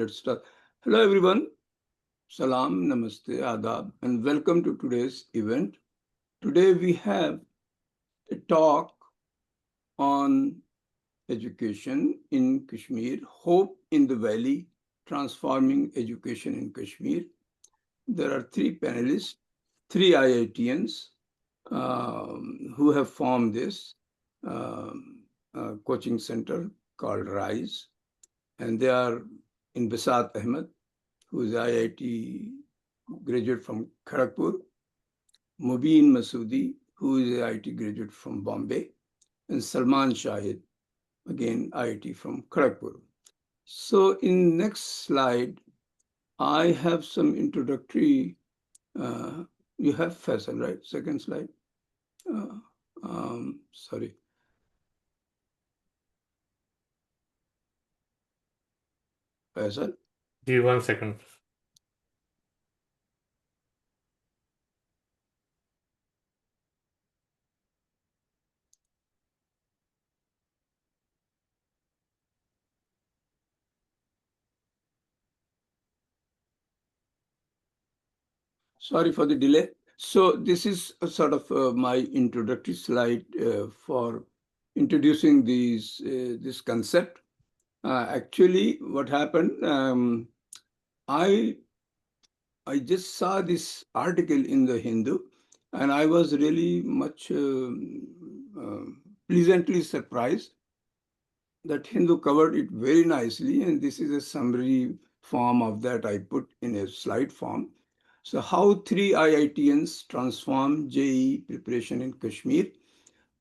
let's start. Hello everyone. Salam, Namaste, Adab, and welcome to today's event. Today we have a talk on education in Kashmir, hope in the valley, transforming education in Kashmir. There are three panelists, three IITians who have formed this coaching center called RISE, and they are Imbesat Ahmad, who is IIT graduate from Kharagpur, Mubeen Masudi, who is an IIT graduate from Bombay, and Salman Shahid, again IIT from Kharagpur. So in next slide, I have some introductory, you have Faisal, right? Second slide. Sorry. Faisal? Give you 1 second. Sorry for the delay. So this is a sort of my introductory slide for introducing this concept. Actually, what happened, I just saw this article in the Hindu, and I was really much pleasantly surprised that Hindu covered it very nicely, and this is a summary form of that I put in a slide form. So how three IITians transform JEE preparation in Kashmir.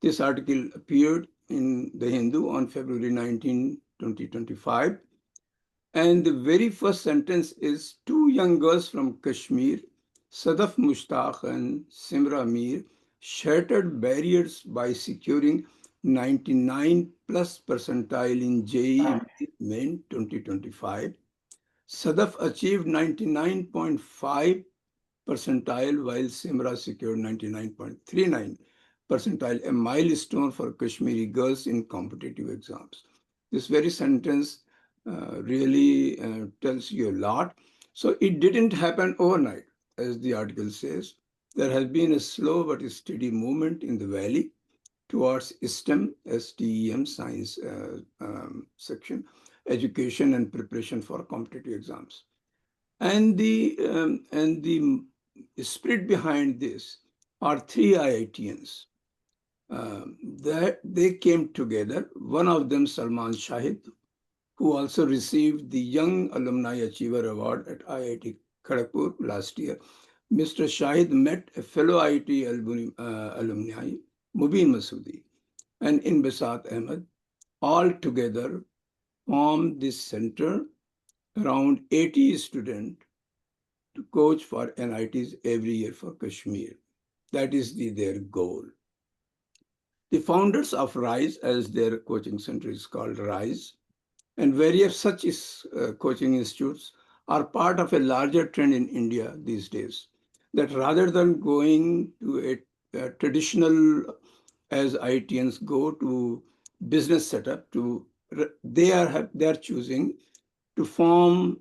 This article appeared in the Hindu on February 19, 2025. And the very first sentence is two young girls from Kashmir, Sadaf Mushtaq and Simra Mir, shattered barriers by securing 99 plus percentile in JEE Main 2025. Sadaf achieved 99.5 percentile while Simra secured 99.39 percentile, a milestone for Kashmiri girls in competitive exams. This very sentence really tells you a lot. So it didn't happen overnight, as the article says. There has been a slow but steady movement in the valley towards STEM, STEM science section, education and preparation for competitive exams. And the spirit behind this are three IITians. That they came together. One of them, Salman Shahid, who also received the Young Alumni Achiever Award at IIT Kharagpur last year. Mr. Shahid met a fellow IIT alumni, Mubeen Masudi, and Imbesat Ahmad, all together formed this center, around 80 students to coach for NITs every year for Kashmir. That is their goal. The founders of RISE, as their coaching center is called RISE, and various such coaching institutes are part of a larger trend in India these days, that rather than going to a traditional, as IITians go to business setup, they are choosing to form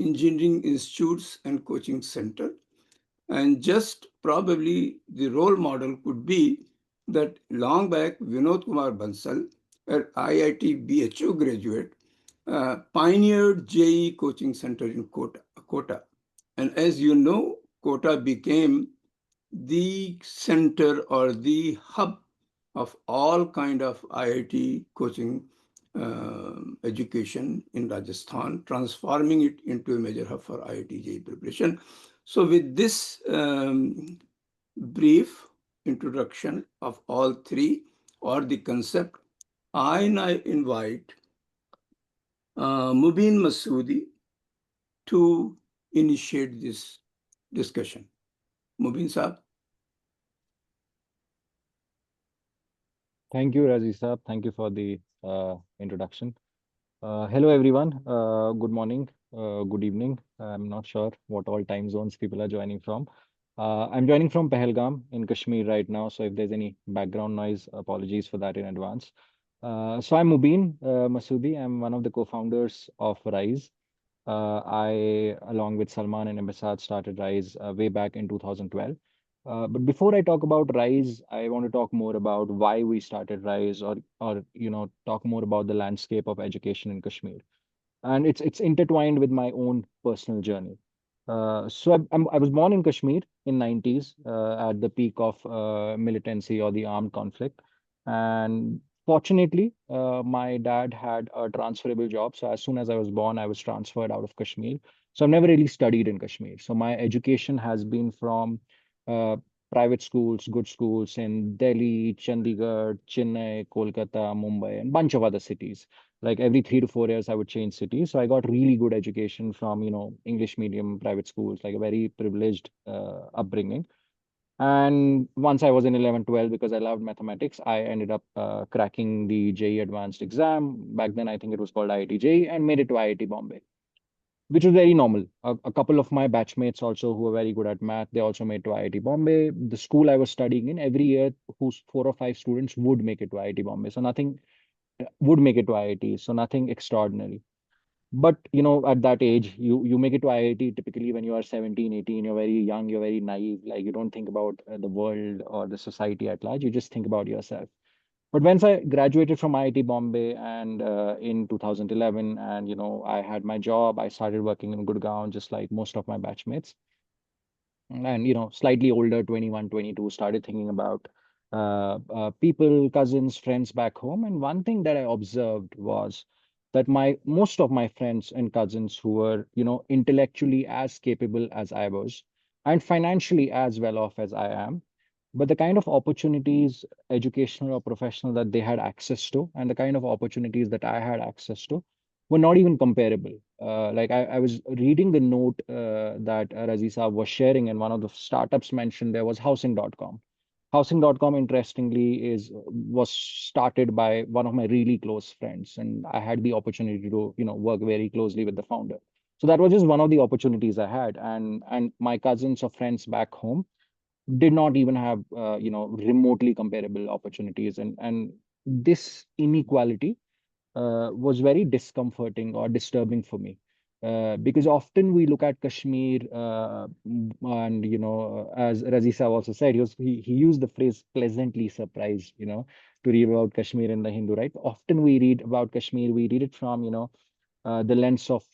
engineering institutes and coaching center. And just probably the role model could be that long back, Vinod Kumar Bansal, an IIT BHU graduate, pioneered JEE coaching center in Kota. And as you know, Kota became the center or the hub of all kind of IIT coaching education in Rajasthan, transforming it into a major hub for IIT JEE preparation. So with this brief introduction of all three or the concept, I now invite Mubeen Masudi to initiate this discussion. Mubeen Saab. Thank you, Razi Saab. Thank you for the introduction. Hello, everyone. Good morning, good evening. I'm not sure what all time zones people are joining from. I'm joining from Pahalgam in Kashmir right now. So if there's any background noise, apologies for that in advance. So I'm Mubeen Masudi. I'm one of the co-founders of RISE. I, along with Salman and Imbesat, started Rise way back in 2012. But before I talk about Rise, I want to talk more about why we started Rise, or talk more about the landscape of education in Kashmir, and it's intertwined with my own personal journey. I was born in Kashmir in 90s at the peak of militancy or the armed conflict, and fortunately, my dad had a transferable job. So as soon as I was born, I was transferred out of Kashmir. So I've never really studied in Kashmir. So my education has been from uh, private schools, good schools in Delhi, Chandigarh, Chennai, Kolkata, Mumbai, and bunch of other cities. Like every 3 to 4 years I would change cities. So I got really good education from English medium private schools, like a very privileged upbringing. And once I was in 11 12, because I loved mathematics, I ended up cracking the JE advanced exam. Back then I think it was called IIT JE, and made it to IIT Bombay, which was very normal. A couple of my batchmates also, who were very good at math, they also made to IIT Bombay. The school I was studying in, every year whose 4 or 5 students would make it to IIT Bombay, so nothing would make it to IIT, so nothing extraordinary. But at that age, you make it to IIT typically when you are 17, 18. You're very young, you're very naive, like you don't think about the world or the society at large, you just think about yourself. But once I graduated from IIT Bombay, and in 2011, and I had my job, I started working in Gurgaon just like most of my batchmates. And slightly older, 21, 22, started thinking about people, cousins, friends back home. And one thing that I observed was that my most of my friends and cousins, who were intellectually as capable as I was, and financially as well off as I am, but the kind of opportunities, educational or professional, that they had access to, and the kind of opportunities that I had access to, were not even comparable. Like I was reading the note that Razi Saab was sharing, and one of the startups mentioned there was housing.com. Housing.com, interestingly, is was started by one of my really close friends, and I had the opportunity to work very closely with the founder. So that was just one of the opportunities I had, and my cousins or friends back home did not even have remotely comparable opportunities, and this inequality was very discomforting or disturbing for me. Because often we look at Kashmir, and as Razisa also said, he used the phrase pleasantly surprised, to read about Kashmir in the Hindu, right? Often we read about Kashmir, we read it from, the lens of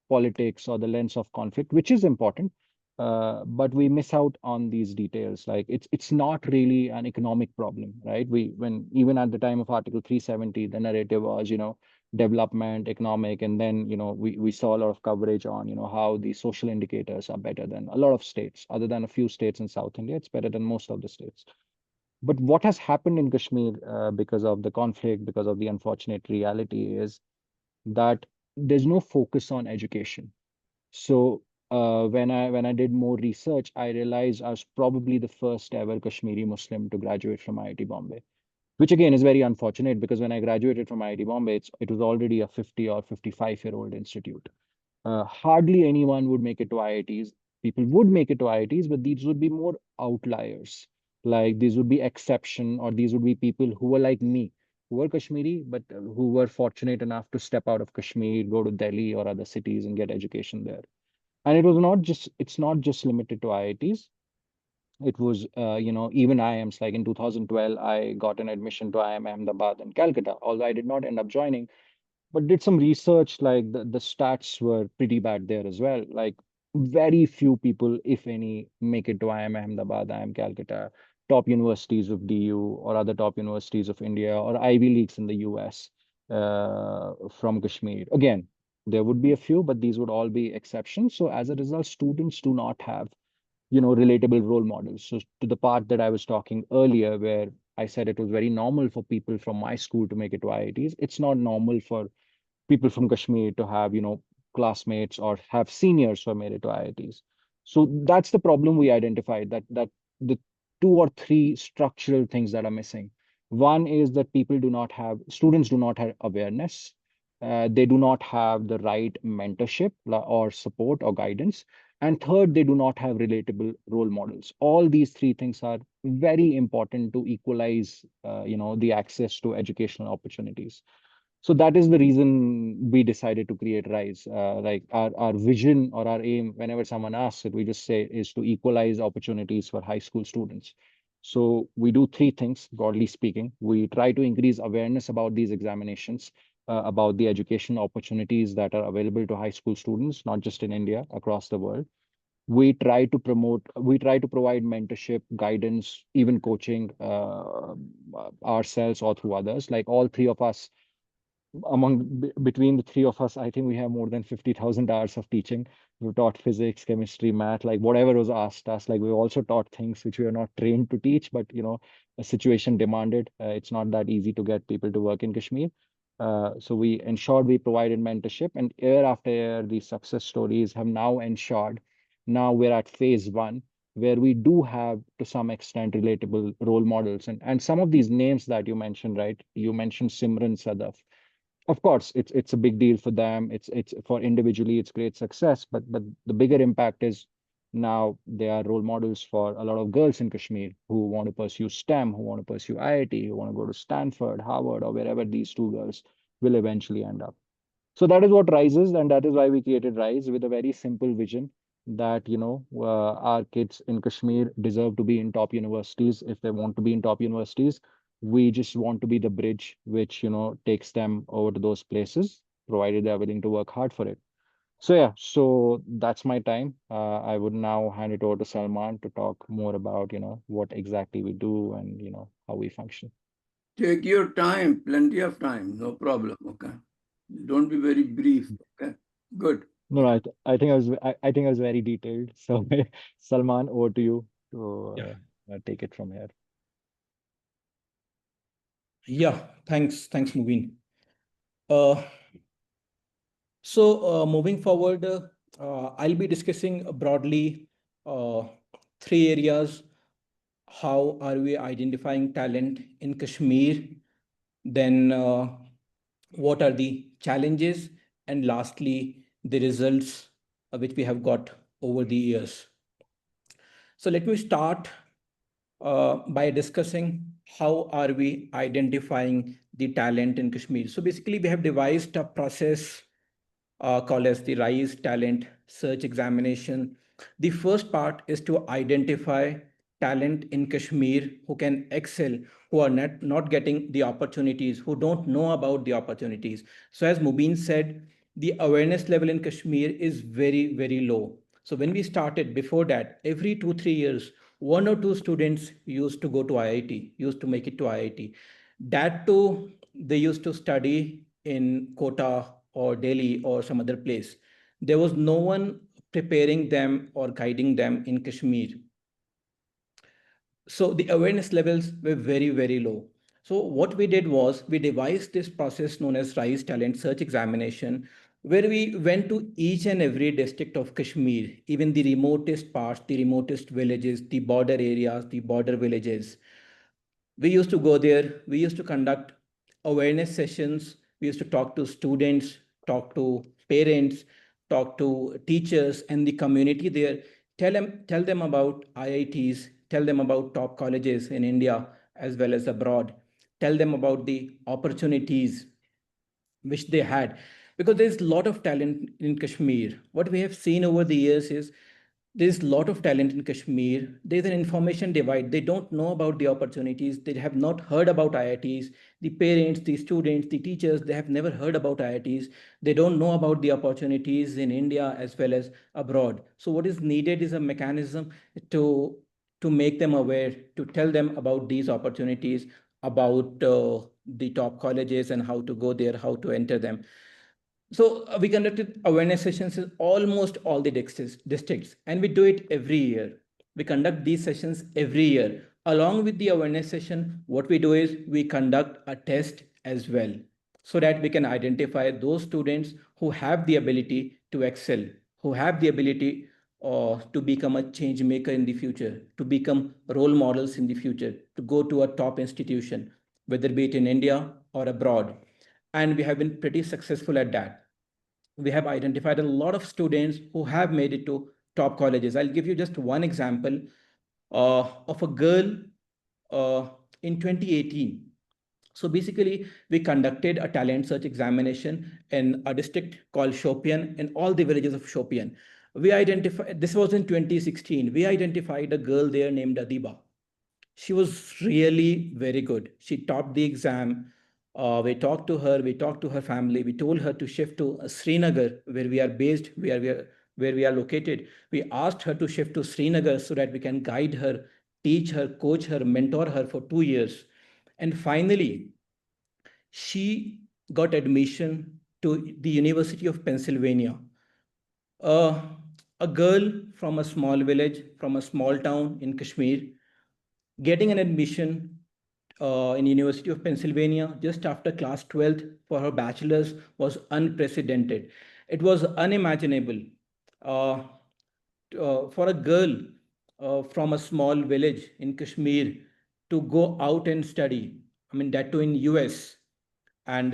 politics or the lens of conflict, which is important. But we miss out on these details. Like it's not really an economic problem, right? When even at the time of Article 370, the narrative was, development, economic, and then we saw a lot of coverage on how the social indicators are better than a lot of states, other than a few states in South India. It's better than most of the states. But what has happened in Kashmir, because of the conflict, because of the unfortunate reality, is that there's no focus on education. So when I did more research, I realized I was probably the first ever Kashmiri Muslim to graduate from IIT Bombay, which again is very unfortunate, because when I graduated from IIT Bombay, it was already a 50 or 55-year-old institute. Hardly anyone would make it to IITs. People would make it to IITs, but these would be more outliers. Like these would be exception, or these would be people who were like me, who were Kashmiri, but who were fortunate enough to step out of Kashmir, go to Delhi or other cities and get education there. And it's not just limited to IITs. It was, even IIMs. Like in 2012, I got an admission to IIM Ahmedabad and Calcutta, although I did not end up joining, but did some research. Like the stats were pretty bad there as well. Like very few people, if any, make it to IIM Ahmedabad, IIM Calcutta, top universities of DU or other top universities of India, or Ivy Leagues in the US, from Kashmir. Again, there would be a few, but these would all be exceptions. So as a result, students do not have relatable role models. So to the part that I was talking earlier, where I said it was very normal for people from my school to make it to IITs, it's not normal for people from Kashmir to have, classmates or have seniors who have made it to IITs. So that's the problem we identified, that the two or three structural things that are missing. One is that students do not have awareness. They do not have the right mentorship or support or guidance. And third, they do not have relatable role models. All these three things are very important to equalize, the access to educational opportunities. So that is the reason we decided to create Rise. Like our vision or our aim, whenever someone asks it, we just say is to equalize opportunities for high school students. So we do three things, broadly speaking. We try to increase awareness about these examinations, about the education opportunities that are available to high school students, not just in India, across the world. We try to provide mentorship, guidance, even coaching ourselves or through others. Like all three of us between the three of us, I think we have more than 50,000 hours of teaching. We've taught physics, chemistry, math, like whatever was asked us. Like we also taught things which we are not trained to teach, but a situation demanded. It's not that easy to get people to work in Kashmir. So we ensured we provided mentorship, and year after year, these success stories have now ensured. Now we're at phase one, where we do have, to some extent, relatable role models, and some of these names that you mentioned, right? You mentioned Simran Sadaf. Of course, it's a big deal for them. It's for individually, it's great success, but the bigger impact is now they are role models for a lot of girls in Kashmir who want to pursue STEM, who want to pursue IIT, who want to go to Stanford, Harvard, or wherever these two girls will eventually end up. So that is what Rise is, and that is why we created Rise with a very simple vision that our kids in Kashmir deserve to be in top universities if they want to be in top universities. We just want to be the bridge which takes them over to those places, provided they are willing to work hard for it. So yeah, so that's my time. I would now hand it over to Salman to talk more about what exactly we do and how we function. Take your time, plenty of time, no problem. Okay. Don't be very brief. Okay. Good. No, I think I think I was very detailed. So Salman, over to you to Yeah. take it from here. Yeah. Thanks, Mubeen. Uh, so moving forward, I'll be discussing broadly uh, three areas. How are we identifying talent in Kashmir? Then, what are the challenges? And lastly, the results which we have got over the years. So let me start by discussing how are we identifying the talent in Kashmir. So basically, we have devised a process called as the RISE Talent Search Examination. The first part is to identify talent in Kashmir who can excel, who are not getting the opportunities, who don't know about the opportunities. So as Mubeen said, the awareness level in Kashmir is very, very low. So when we started before that, every 2, 3 years, one or two students used to go to IIT, used to make it to IIT. That too, they used to study in Kota or Delhi or some other place. There was no one preparing them or guiding them in Kashmir. So the awareness levels were very, very low. So what we did was we devised this process known as RISE Talent Search Examination, where we went to each and every district of Kashmir, even the remotest parts, the remotest villages, the border areas, the border villages. We used to go there. We used to conduct awareness sessions. We used to talk to students, talk to parents, talk to teachers and the community there. Tell them about IITs, tell them about top colleges in India as well as abroad. Tell them about the opportunities which they had, because there's a lot of talent in Kashmir. What we have seen over the years is there's a lot of talent in Kashmir. There's an information divide. They don't know about the opportunities. They have not heard about IITs. The parents, the students, the teachers, they have never heard about IITs. They don't know about the opportunities in India as well as abroad. So what is needed is a mechanism to to make them aware, to tell them about these opportunities, about the top colleges and how to go there, how to enter them. So we conducted awareness sessions in almost all the districts, and we do it every year. We conduct these sessions every year. Along with the awareness session, what we do is we conduct a test as well, so that we can identify those students who have the ability to excel, who have the ability to become a change maker in the future, to become role models in the future, to go to a top institution, whether be it in India or abroad. And we have been pretty successful at that. We have identified a lot of students who have made it to top colleges. I'll give you just one example of a girl uh, in 2018. So basically, we conducted a talent search examination in a district called Shopian, in all the villages of Shopian. We identified, this was in 2016, we identified a girl there named Adiba. She was really very good. She topped the exam. We talked to her, we talked to her family, we told her to shift to Srinagar, where we are based, where we are located. We asked her to shift to Srinagar so that we can guide her, teach her, coach her, mentor her for 2 years. And finally, she got admission to the University of Pennsylvania. Uh, a girl from a small village, from a small town in Kashmir, getting an admission in University of Pennsylvania just after class 12th for her bachelor's was unprecedented. It was unimaginable uh, for a girl from a small village in Kashmir to go out and study. I mean, that too in US. And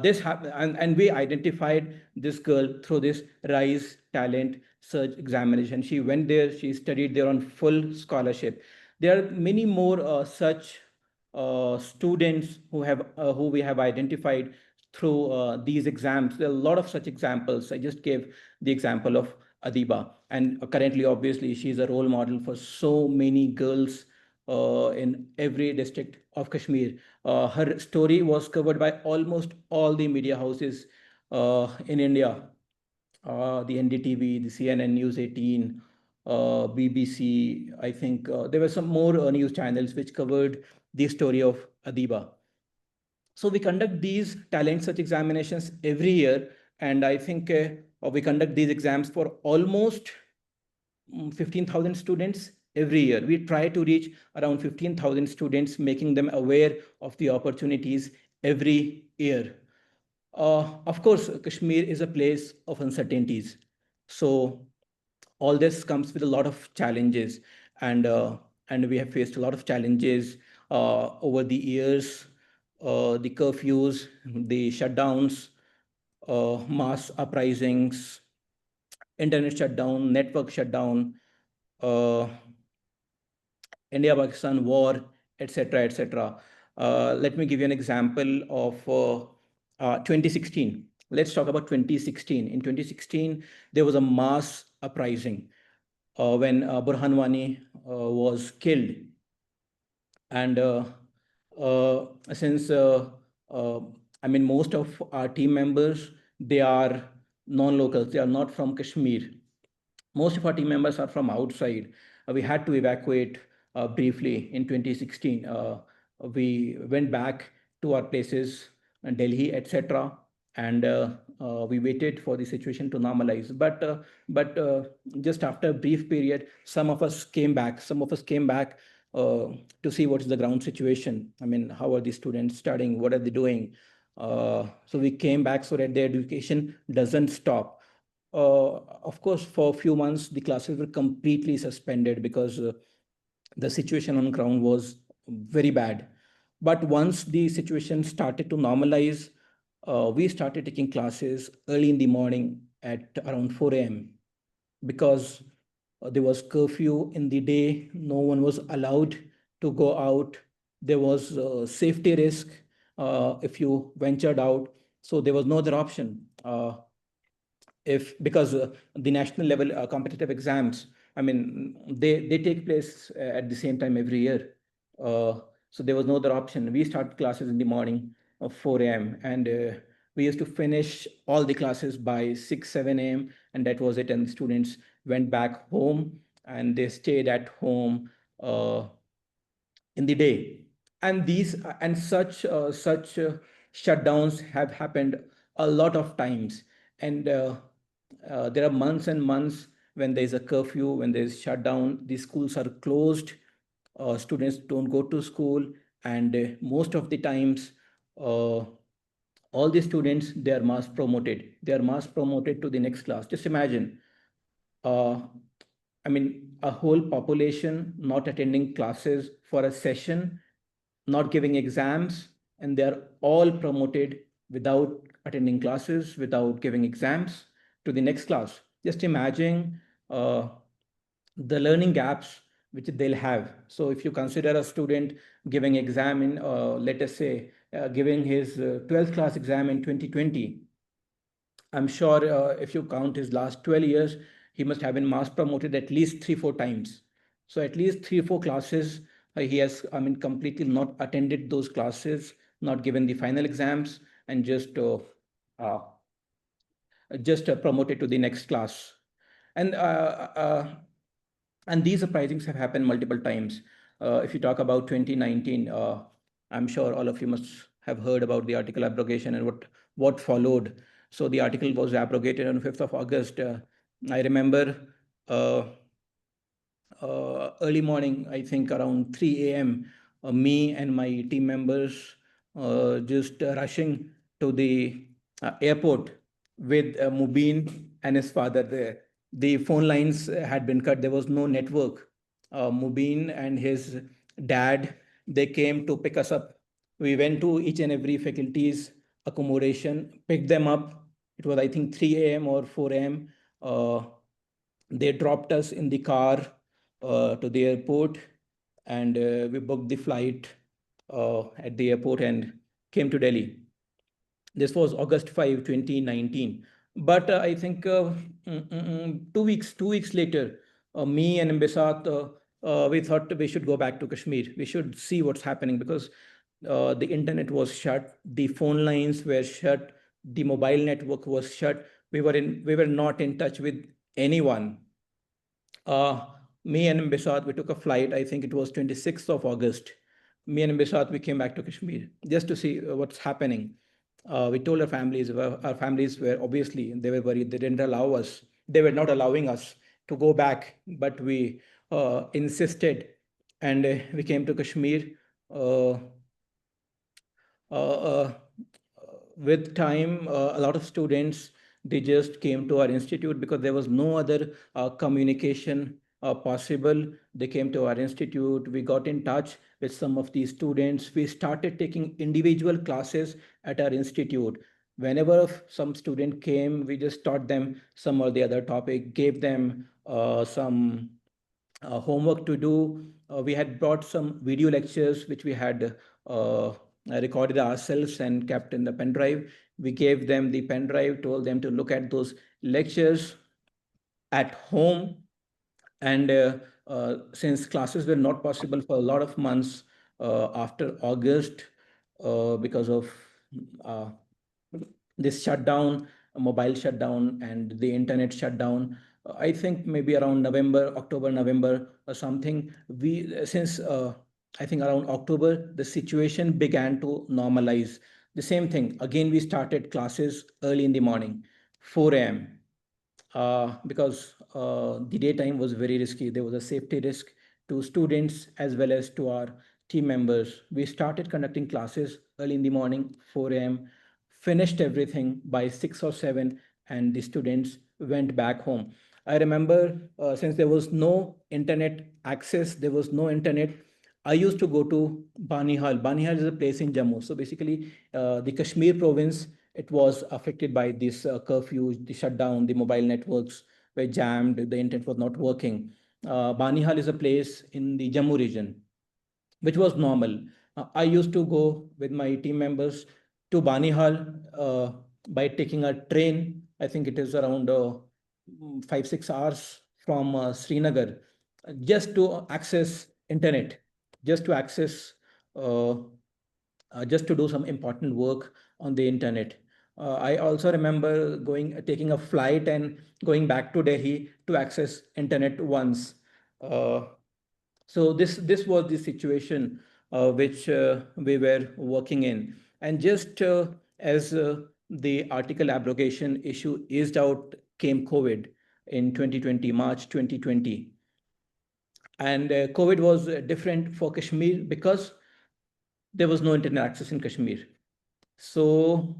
this happened, and we identified this girl through this rise talent search examination. She went there, she studied there on full scholarship. There are many more such students who we have identified through these exams. There are a lot of such examples. I just gave the example of Adiba, and currently obviously she is a role model for so many girls in every district of Kashmir. Her story was covered by almost all the media houses in India, the NDTV, the CNN News 18, BBC. I think there were some more news channels which covered the story of Adiba. So we conduct these talent search examinations every year, and I think we conduct these exams for almost 15,000 students every year. We try to reach around 15,000 students, making them aware of the opportunities every year. Of course, Kashmir is a place of uncertainties. So all this comes with a lot of challenges, and we have faced a lot of challenges over the years. The curfews, the shutdowns, mass uprisings, internet shutdown, network shutdown, uh, India-Pakistan war, etc., etc. Let me give you an example of 2016. Let's talk about 2016. In 2016, there was a mass uprising when Burhan Wani was killed. And since, uh, I mean, most of our team members, they are non-locals, they are not from Kashmir. Most of our team members are from outside. We had to evacuate briefly in 2016. We went back to our places, Delhi, etc., and we waited for the situation to normalize. But just after a brief period, some of us came back. Some of us came back uh, to see what is the ground situation. I mean, how are the students studying? What are they doing? So we came back so that their education doesn't stop. Of course, for a few months, the classes were completely suspended because the situation on ground was very bad. But once the situation started to normalize, we started taking classes early in the morning at around 4 a.m. because there was curfew in the day. No one was allowed to go out. There was safety risk if you ventured out. So there was no other option. If because the national level competitive exams, I mean, they take place at the same time every year. So there was no other option. We start classes in the morning of 4 a.m. and we used to finish all the classes by 6 7 a.m. and that was it. And students went back home and they stayed at home in the day. And these and such shutdowns have happened a lot of times. And there are months and months when there is a curfew, when there is shutdown, the schools are closed, students don't go to school, and most of the times uh, all the students, they are mass promoted to the next class. Just imagine, uh, I mean, a whole population not attending classes for a session, not giving exams, and they're all promoted without attending classes, without giving exams to the next class. Just imagine uh, the learning gaps which they'll have. So if you consider a student giving exam in, let us say, giving his 12th class exam in 2020, I'm sure if you count his last 12 years, he must have been mass promoted at least three, four times. So at least three, four classes he has, I mean, completely not attended those classes, not given the final exams, and uh, just promoted to the next class. And these uprisings have happened multiple times. If you talk about 2019, I'm sure all of you must have heard about the article abrogation and what followed. So the article was abrogated on 5th of August. I remember uh, early morning, I think around 3 a.m., me and my team members just rushing to the airport with Mubeen and his father there. The phone lines had been cut. There was no network. Mubeen and his dad, they came to pick us up. We went to each and every faculty's accommodation, picked them up. It was, I think, 3 a.m. or 4 a.m. They dropped us in the car to the airport, and we booked the flight at the airport and came to Delhi. This was August 5, 2019. But I think 2 weeks later, me and Imbesat, we thought we should go back to Kashmir. We should see what's happening because the internet was shut, the phone lines were shut, the mobile network was shut. We were not in touch with anyone. uh, Me and Bisat, we took a flight. I think it was 26th of August. Me and Bisat, we came back to Kashmir just to see what's happening. We told our families were obviously, they were worried. They didn't allow us. They were not allowing us to go back, but we insisted, and we came to Kashmir. Uh, uh, uh, with time, a lot of students, they just came to our institute because there was no other communication possible. They came to our institute. We got in touch with some of these students. We started taking individual classes at our institute. Whenever some student came, we just taught them some or the other topic, gave them some homework to do. We had brought some video lectures which we had recorded ourselves and kept in the pen drive. We gave them the pen drive, told them to look at those lectures at home. And since classes were not possible for a lot of months after August because of uh, this shutdown, mobile shutdown, and the internet shutdown. I think maybe around November, October, November, or something. Since I think around October, the situation began to normalize. The same thing. Again, we started classes early in the morning, 4 a.m. Because the daytime was very risky. There was a safety risk to students as well as to our team members. We started conducting classes early in the morning, 4 a.m., finished everything by 6 or 7, and the students went back home. I remember since there was no internet access, there was no internet. I used to go to Banihal. Banihal is a place in Jammu. So basically, the Kashmir province, it was affected by this curfew, the shutdown, the mobile networks were jammed, the internet was not working. Banihal is a place in the Jammu region, which was normal. I used to go with my team members to Banihal by taking a train. I think it is around 5 6 hours from Srinagar, just to access internet, just to access, uh, just to do some important work on the internet. I also remember taking a flight and going back to Delhi to access internet once. Uh, so this was the situation which we were working in, and just as the article abrogation issue eased out, came COVID in 2020, March 2020. And COVID was different for Kashmir because there was no internet access in Kashmir. So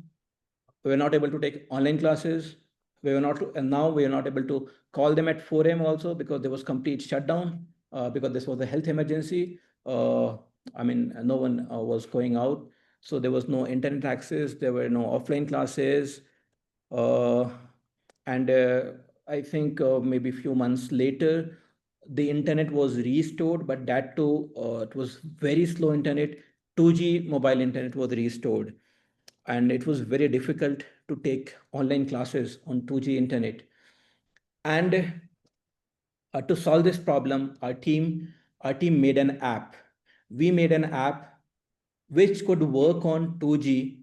we were not able to take online classes. We were not, and now we are not able to call them at 4 a.m. also because there was complete shutdown because this was a health emergency. I mean, no one was going out. So there was no internet access. There were no offline classes. Uh, and I think maybe a few months later, the internet was restored, but that too, it was very slow internet. 2G mobile internet was restored, and it was very difficult to take online classes on 2G internet. And to solve this problem, our team made an app. We made an app which could work on 2G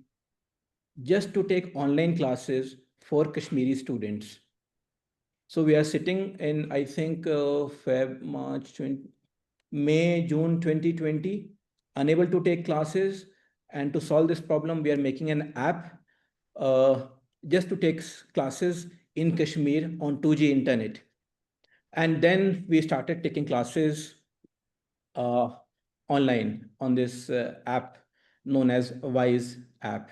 just to take online classes for Kashmiri students. So we are sitting in, I think, March 20, May, June 2020, unable to take classes. And to solve this problem, we are making an app uh, just to take classes in Kashmir on 2G internet. And then we started taking classes uh, online on this app known as Wise app.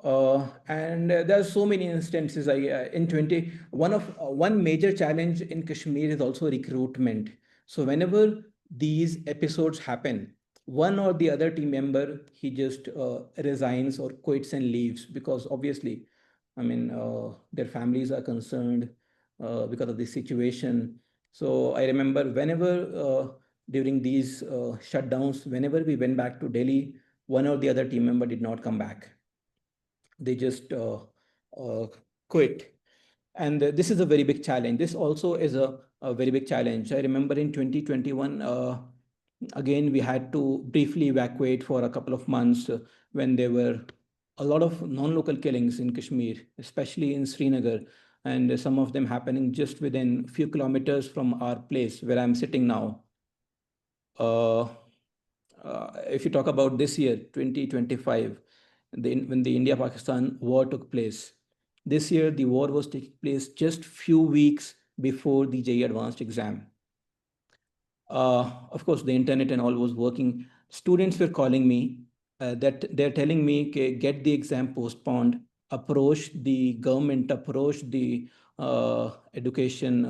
And there are so many instances. In 20, one major challenge in Kashmir is also recruitment. So whenever these episodes happen, one or the other team member, he just resigns or quits and leaves, because obviously, I mean, their families are concerned because of this situation. So I remember whenever during these shutdowns, whenever we went back to Delhi, one or the other team member did not come back. They just uh, quit. And this is a very big challenge. This also is a very big challenge. I remember in 2021, again, we had to briefly evacuate for a couple of months when there were a lot of non-local killings in Kashmir, especially in Srinagar, and some of them happening just within few kilometers from our place where I'm sitting now. Uh, if you talk about this year, 2025, when the India-Pakistan war took place, this year the war was taking place just few weeks before the JEE Advanced exam. Of course, the internet and all was working. Students were calling me that they're telling me, "Okay, get the exam postponed, approach the government, approach the education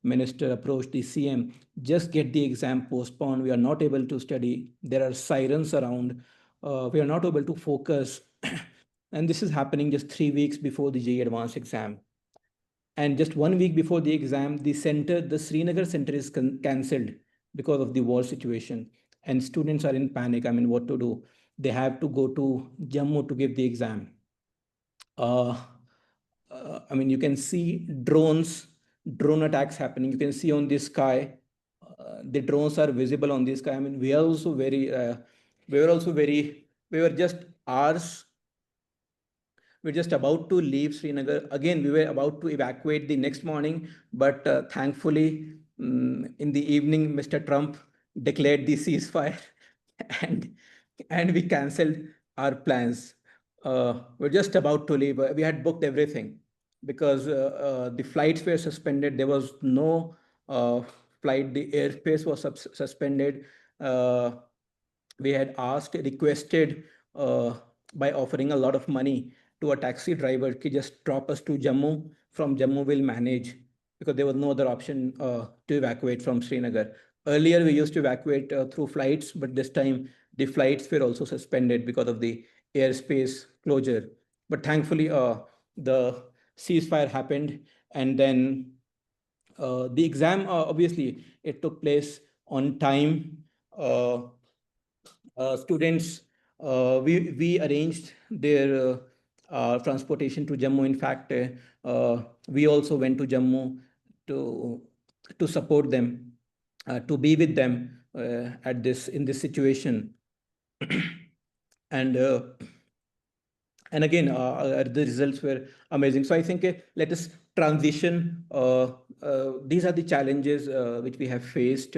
minister, approach the CM, just get the exam postponed. We are not able to study. There are sirens around. We are not able to focus." And this is happening just 3 weeks before the JEE Advanced exam. And just 1 week before the exam, the Srinagar center is cancelled because of the war situation. And students are in panic. I mean, what to do? They have to go to Jammu to give the exam. Uh, I mean, you can see drone attacks happening. You can see on the sky, the drones are visible on the sky. I mean, we were also very, we were just hours we're just about to leave Srinagar. Again, we were about to evacuate the next morning, but thankfully, in the evening, Mr. Trump declared the ceasefire, and and we cancelled our plans. We're just about to leave. We had booked everything because the flights were suspended. There was no flight. The airspace was suspended. Uh, we had requested by offering a lot of money to a taxi driver to just drop us to Jammu. From Jammu, we'll manage, because there was no other option to evacuate from Srinagar. Earlier, we used to evacuate through flights, but this time the flights were also suspended because of the airspace closure. But thankfully, the ceasefire happened, and then the exam, obviously, it took place on time. Students, we arranged their transportation to Jammu. In fact, we also went to Jammu to to support them, to be with them at this in this situation. and and again, the results were amazing. So I think, let us transition. These are the challenges which we have faced.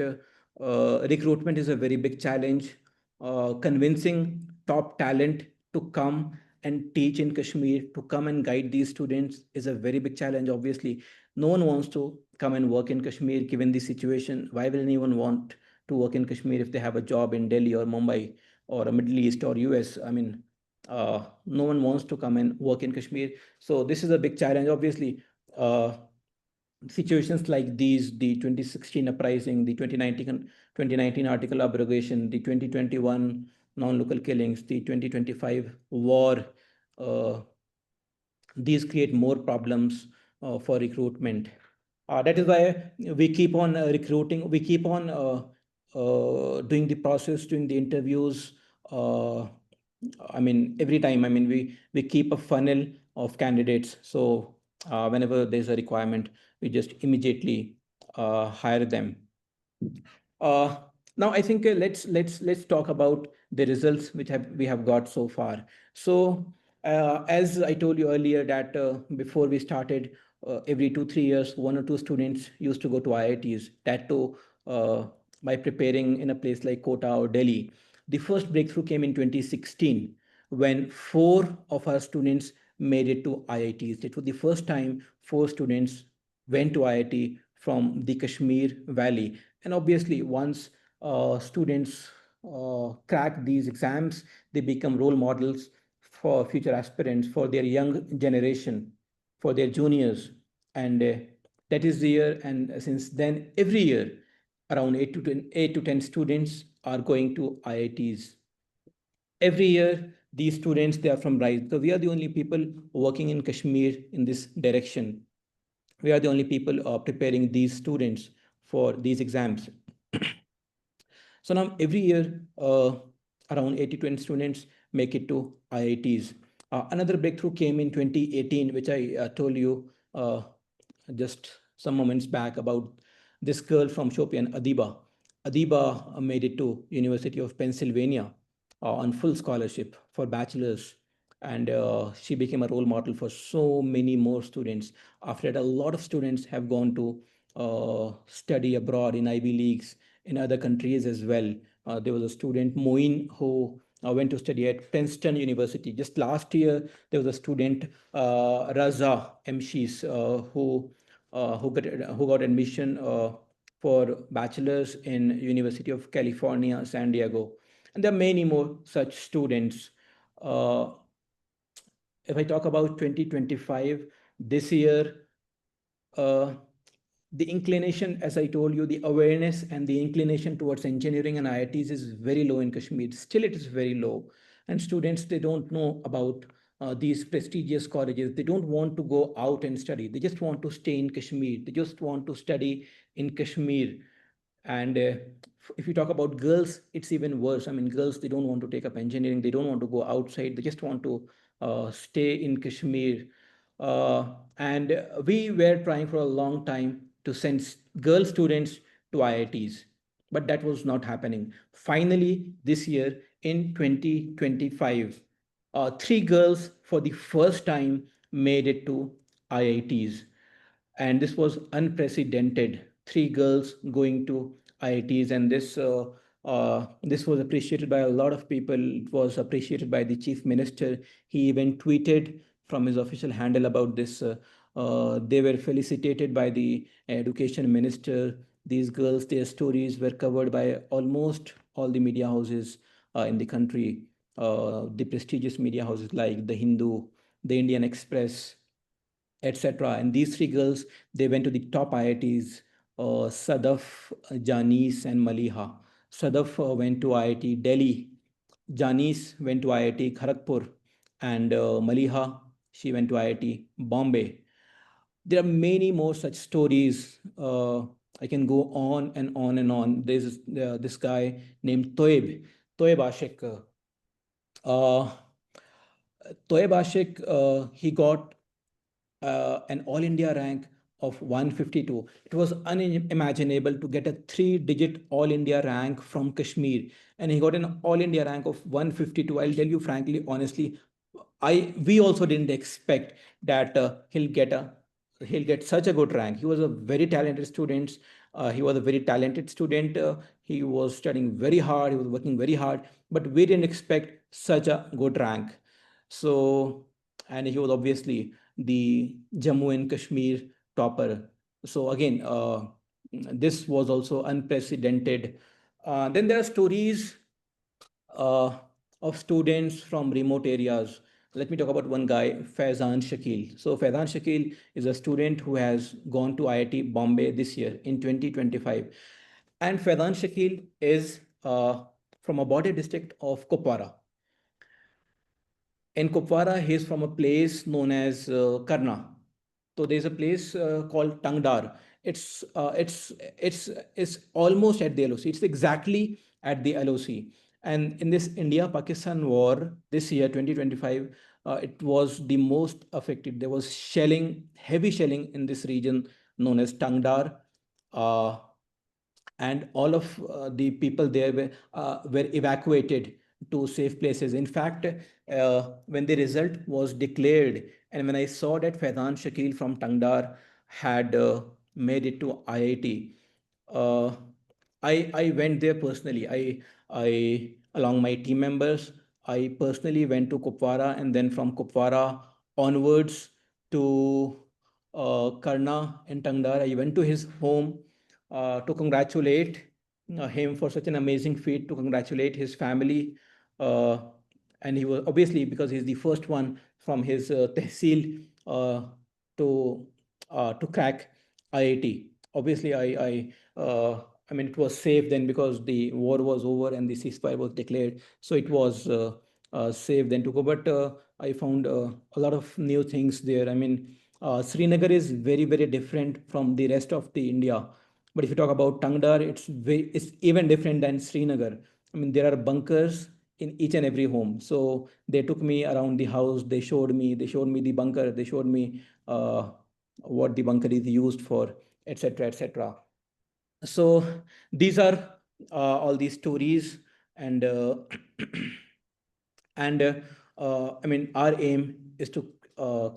Recruitment is a very big challenge. Convincing top talent to come and teach in Kashmir, to come and guide these students, is a very big challenge. Obviously, no one wants to come and work in Kashmir given the situation. Why will anyone want to work in Kashmir if they have a job in Delhi or Mumbai or a Middle East or US? I mean, no one wants to come and work in Kashmir. So this is a big challenge. Obviously, situations like these, the 2016 uprising, the 2019 article abrogation, the 2021 non-local killings, the 2025 war, uh, these create more problems for recruitment. That is why we keep on recruiting, we keep on doing the process, doing the interviews. Uh, I mean, every time, I mean, we keep a funnel of candidates. So whenever there's a requirement, we just immediately hire them. Uh, Now I think let's talk about the results which have we have got so far. So as I told you earlier that before we started, every 2 3 years, one or two students used to go to IITs. That too by preparing in a place like Kota or Delhi. The first breakthrough came in 2016 when four of our students made it to IITs. It was the first time four students went to IIT from the Kashmir Valley. And obviously, once students crack these exams, they become role models for future aspirants, for their young generation, for their juniors. And that is the year. And since then, every year, around 8 to 10 students are going to IITs. Every year, these students, they are from RISE. So we are the only people working in Kashmir in this direction. We are the only people preparing these students for these exams. So now every year, around 80 to 20 students make it to IITs. Another breakthrough came in 2018, which I told you just some moments back about this girl from Shopian, Adiba. Adiba made it to University of Pennsylvania on full scholarship for bachelor's, and she became a role model for so many more students. After that, a lot of students have gone to study abroad in Ivy Leagues in other countries as well. There was a student, Moin, who went to study at Princeton University. Just last year, there was a student, Raza Mshis, who got admission for bachelor's in University of California, San Diego. And there are many more such students. Uh, if I talk about 2025, this year, uh, the inclination, as I told you, the awareness and the inclination towards engineering and IITs is very low in Kashmir. Still, it is very low. And students, they don't know about these prestigious colleges. They don't want to go out and study. They just want to stay in Kashmir. They just want to study in Kashmir. And if you talk about girls, it's even worse. I mean, girls, they don't want to take up engineering. They don't want to go outside. They just want to stay in Kashmir. And we were trying for a long time to send girl students to IITs, but that was not happening. Finally, this year in 2025, three girls for the first time made it to IITs, and this was unprecedented. Three girls going to IITs, and this was appreciated by a lot of people. It was appreciated by the chief minister. He even tweeted from his official handle about this. They were felicitated by the education minister. These girls, their stories were covered by almost all the media houses in the country. The prestigious media houses like the Hindu, the Indian Express, etc. And these three girls, they went to the top IITs, Sadaf, Janice, and Maliha. Sadaf went to IIT Delhi. Janice went to IIT Kharagpur. And Maliha, she went to IIT Bombay. There are many more such stories. I can go on and on and on. There's this guy named Toib Ashik. Uh, Toib Ashik, he got an all India rank of 152. It was unimaginable to get a three-digit all India rank from Kashmir, and he got an all India rank of 152. I'll tell you frankly, honestly, we also didn't expect that he'll get such a good rank. He was a very talented student. He was a very talented student. He was studying very hard. He was working very hard, but we didn't expect such a good rank. So, and he was obviously the Jammu and Kashmir topper. So again, this was also unprecedented. Then there are stories uh, of students from remote areas. Let me talk about one guy, Faizan Shakil. So Faizan Shakil is a student who has gone to IIT Bombay this year in 2025. And Faizan Shakil is from a border district of Kupwara. In Kupwara, he is from a place known as Karna. So there's a place called Tangdar it's almost at the LOC. It's exactly at the LOC. And in this India-Pakistan war this year, 2025, it was the most affected. There was shelling, heavy shelling in this region known as Tangdar. Uh, and all of the people there were evacuated to safe places. In fact, when the result was declared, and when I saw that Faizan Shakil from Tangdar had made it to IIT, uh, I went there personally. I along my team members, I personally went to Kupwara, and then from Kupwara onwards to Karna in Tangdar. I went to his home to congratulate him for such an amazing feat, to congratulate his family. Uh, and he was obviously, because he's the first one from his tehsil to to crack IIT. Obviously, I mean, it was safe then because the war was over and the ceasefire was declared. So it was safe then to go. But I found a lot of new things there. I mean, Srinagar is very, very different from the rest of the India. But if you talk about Tangdar, it's even different than Srinagar. I mean, there are bunkers in each and every home. So they took me around the house. They showed me the bunker. They showed me what the bunker is used for, etc., etc. So these are all these stories, and and I mean, our aim is to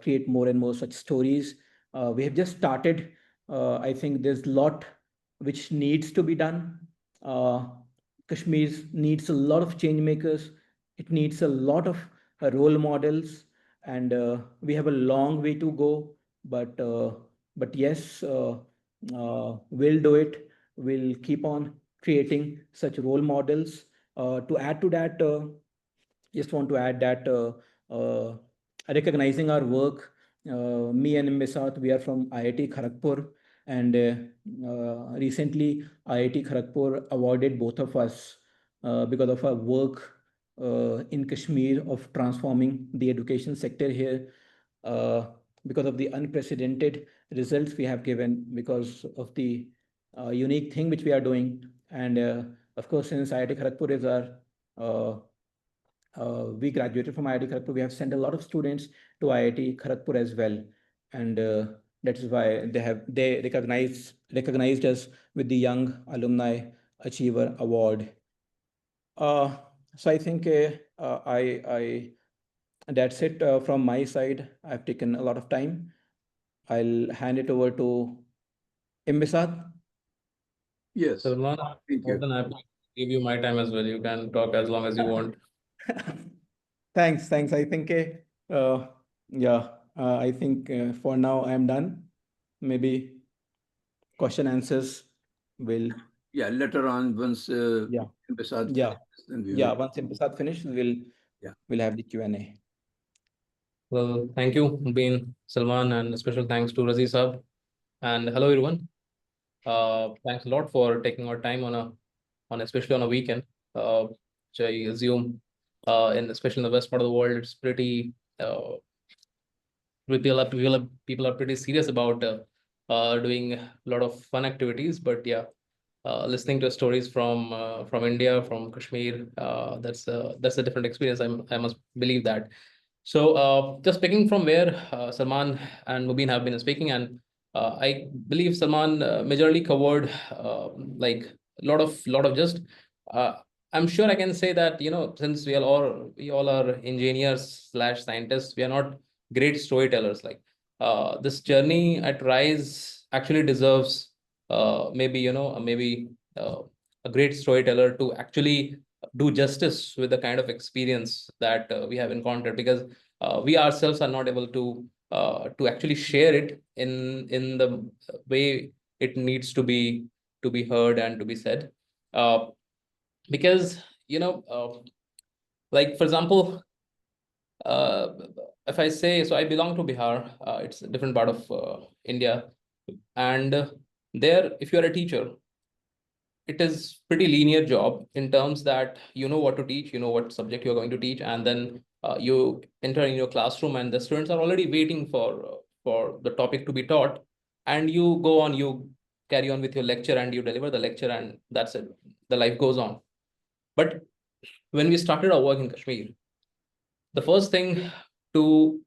create more and more such stories. We have just started. I think there's a lot which needs to be done. uh, Kashmir needs a lot of change makers. It needs a lot of role models, and we have a long way to go. But yes, we'll do it. We'll keep on creating such role models. To add to that, just want to add that recognizing our work, me and Imbesat, we are from IIT Kharagpur, and recently IIT Kharagpur awarded both of us because of our work in Kashmir of transforming the education sector here, uh, because of the unprecedented results we have given, because of the unique thing which we are doing. And of course, since IIT Kharagpur is our uh, we graduated from IIT Kharagpur. We have sent a lot of students to IIT Kharagpur as well, and that is why they recognized us with the Young Alumni Achiever Award. Uh, so I think I that's it from my side. I've taken a lot of time. I'll hand it over to Imbisat. Yes, Salman, thank more you. than happy to give you my time as well. You can talk as long as you want. Thanks. I think yeah, I think for now I'm done. Maybe question answers will, Yeah, later on, once yeah, Imbesat yeah, finishes, then we yeah. will. Once Imprasad finish, Yeah. we'll have the Q&A. Well, thank you, Mubeen, Salman, and a special thanks to Razi Saab. And hello, everyone. Thanks a lot for taking our time on especially on a weekend, which I assume, especially in the west part of the world, it's pretty people are pretty serious about doing a lot of fun activities. But yeah, listening to stories from India, from Kashmir, that's a different experience. I must believe that. So just picking from where Salman and Mubeen have been speaking, and I believe Salman majorly covered like a lot of just. Uh, I'm sure I can say that, since we all are engineers slash scientists, we are not great storytellers. Like this journey at Rise actually deserves maybe a great storyteller to actually do justice with the kind of experience that we have encountered, because we ourselves are not able to actually share it in the way it needs to be heard and to be said. uh, because like for example, uh, if I say, so I belong to Bihar. It's a different part of India, and there, if you are a teacher, it is pretty linear job in terms that you know what to teach, you know what subject you're going to teach, and then you enter in your classroom, and the students are already waiting for the topic to be taught, and you go on, you carry on with your lecture and you deliver the lecture and that's it. The life goes on. But when we started our work in Kashmir, the first thing to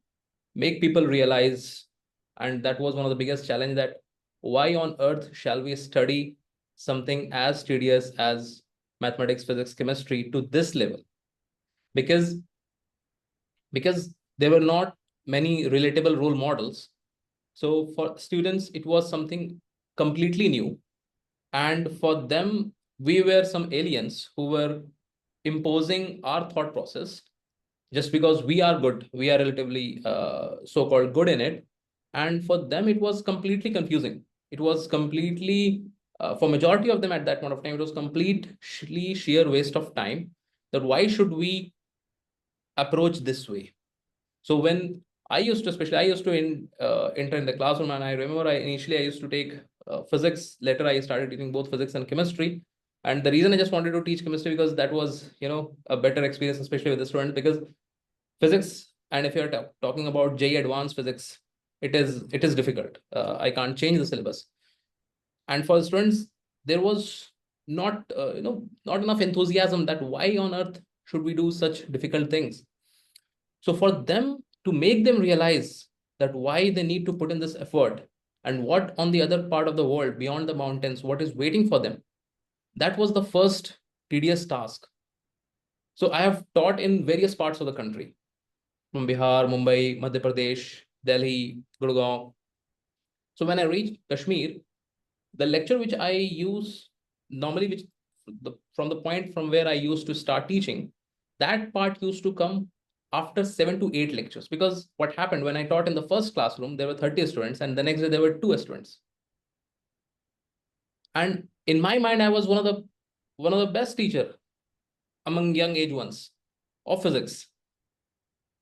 make people realize, and that was one of the biggest challenge, that why on earth shall we study something as tedious as mathematics, physics, chemistry to this level? Because there were not many relatable role models. So for students, it was something completely new. And for them, we were some aliens who were imposing our thought process just because we are good, we are relatively so-called good in it. And for them, it was completely confusing. It was completely, for majority of them at that point of time, it was completely sheer waste of time. That why should we approach this way? So when I used to, especially I used to enter in the classroom, and I remember initially I used to take physics. Later I started teaching both physics and chemistry. And the reason I just wanted to teach chemistry because that was, a better experience, especially with the students, because physics, and if you're talking about JEE advanced physics, it is difficult. I can't change the syllabus. And for the students, there was not enough enthusiasm that why on earth should we do such difficult things. So for them, to make them realize that why they need to put in this effort and what on the other part of the world beyond the mountains, what is waiting for them, that was the first tedious task. So I have taught in various parts of the country, from Bihar, Mumbai, Madhya Pradesh, Delhi, Gurgaon. So when I reached Kashmir, the lecture which I use normally, from the point from where I used to start teaching, that part used to come after 7 to 8 lectures. Because what happened when I taught in the first classroom, there were 30 students, and the next day there were 2 students. And in my mind, I was one of the best teacher among young age ones of physics.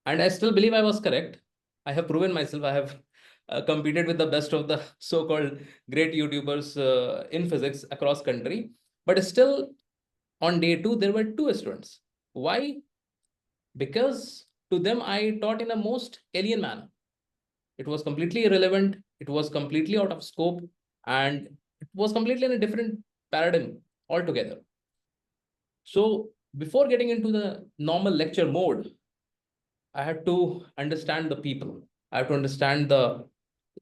And I still believe I was correct. I have proven myself. I have competed with the best of the so-called great YouTubers in physics across country. But still, on day 2, there were 2 students. Why? Because to them, I taught in a most alien manner. It was completely irrelevant. It was completely out of scope. And it was completely in a different paradigm altogether. So before getting into the normal lecture mode, I had to understand the people. I have to understand the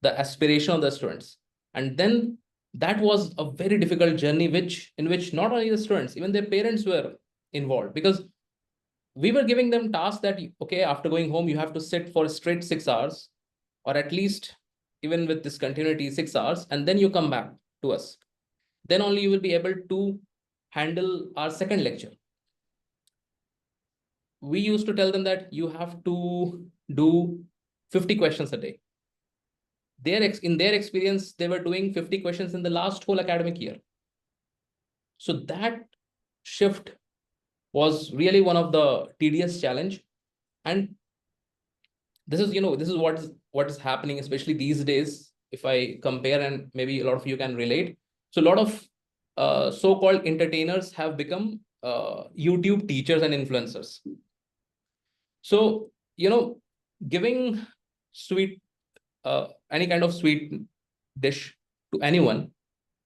aspiration of the students. And then that was a very difficult journey, in which not only the students, even their parents were involved, because we were giving them tasks that, okay, after going home, you have to sit for a straight 6 hours, or at least even with this continuity 6 hours, and then you come back to us. Then only you will be able to handle our second lecture. We used to tell them that you have to do 50 questions a day. In their experience, they were doing 50 questions in the last whole academic year. So that shift was really one of the tedious challenge. And this is what is happening, especially these days, if I compare, and maybe a lot of you can relate. So a lot of so-called entertainers have become YouTube teachers and influencers. So, giving sweet, any kind of sweet dish to anyone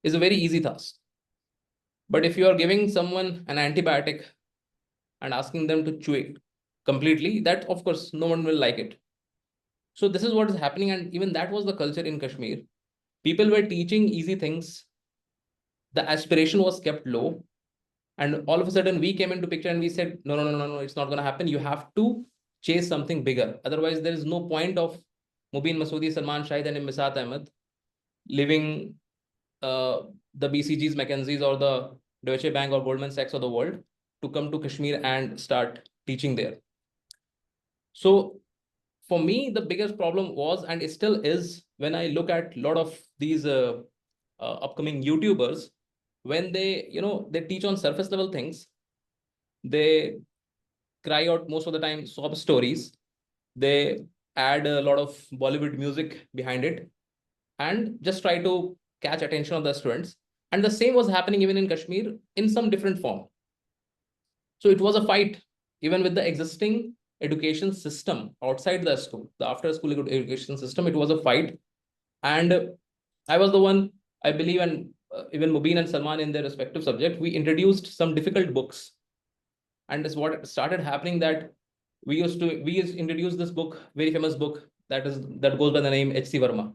is a very easy task. But if you are giving someone an antibiotic and asking them to chew it completely, that of course no one will like it. So this is what is happening, and even that was the culture in Kashmir. People were teaching easy things. The aspiration was kept low, and all of a sudden we came into picture and we said, no, no, no, no, no, it's not going to happen. You have to chase something bigger. Otherwise, there is no point of Mubeen Masudi, Salman Shahid, and Imbesat Ahmad leaving the BCGs, McKinsey's, or the Deutsche Bank or Goldman Sachs of the world to come to Kashmir and start teaching there. So for me, the biggest problem was, and it still is, when I look at a lot of these upcoming YouTubers, when they teach on surface level things, they cry out most of the time sob stories. They add a lot of Bollywood music behind it and just try to catch attention of the students. And the same was happening even in Kashmir in some different form. So it was a fight even with the existing education system outside the school, the after school education system. It was a fight. And I was the one I believe, and even Mubeen and Salman in their respective subject, we introduced some difficult books. And that's what started happening, that we used to introduce this book, very famous book, that goes by the name H.C. Verma.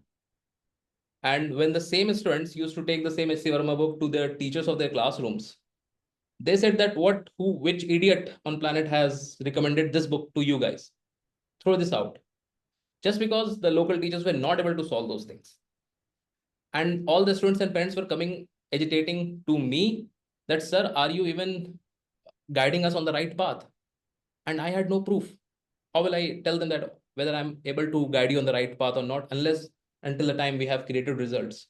And when the same students used to take the same H.C. Verma book to their teachers of their classrooms, they said that which idiot on planet has recommended this book to you guys? Throw this out. Just because the local teachers were not able to solve those things. And all the students and parents were coming agitating to me that, sir, are you even guiding us on the right path? And I had no proof. How will I tell them that whether I'm able to guide you on the right path or not, until the time we have created results?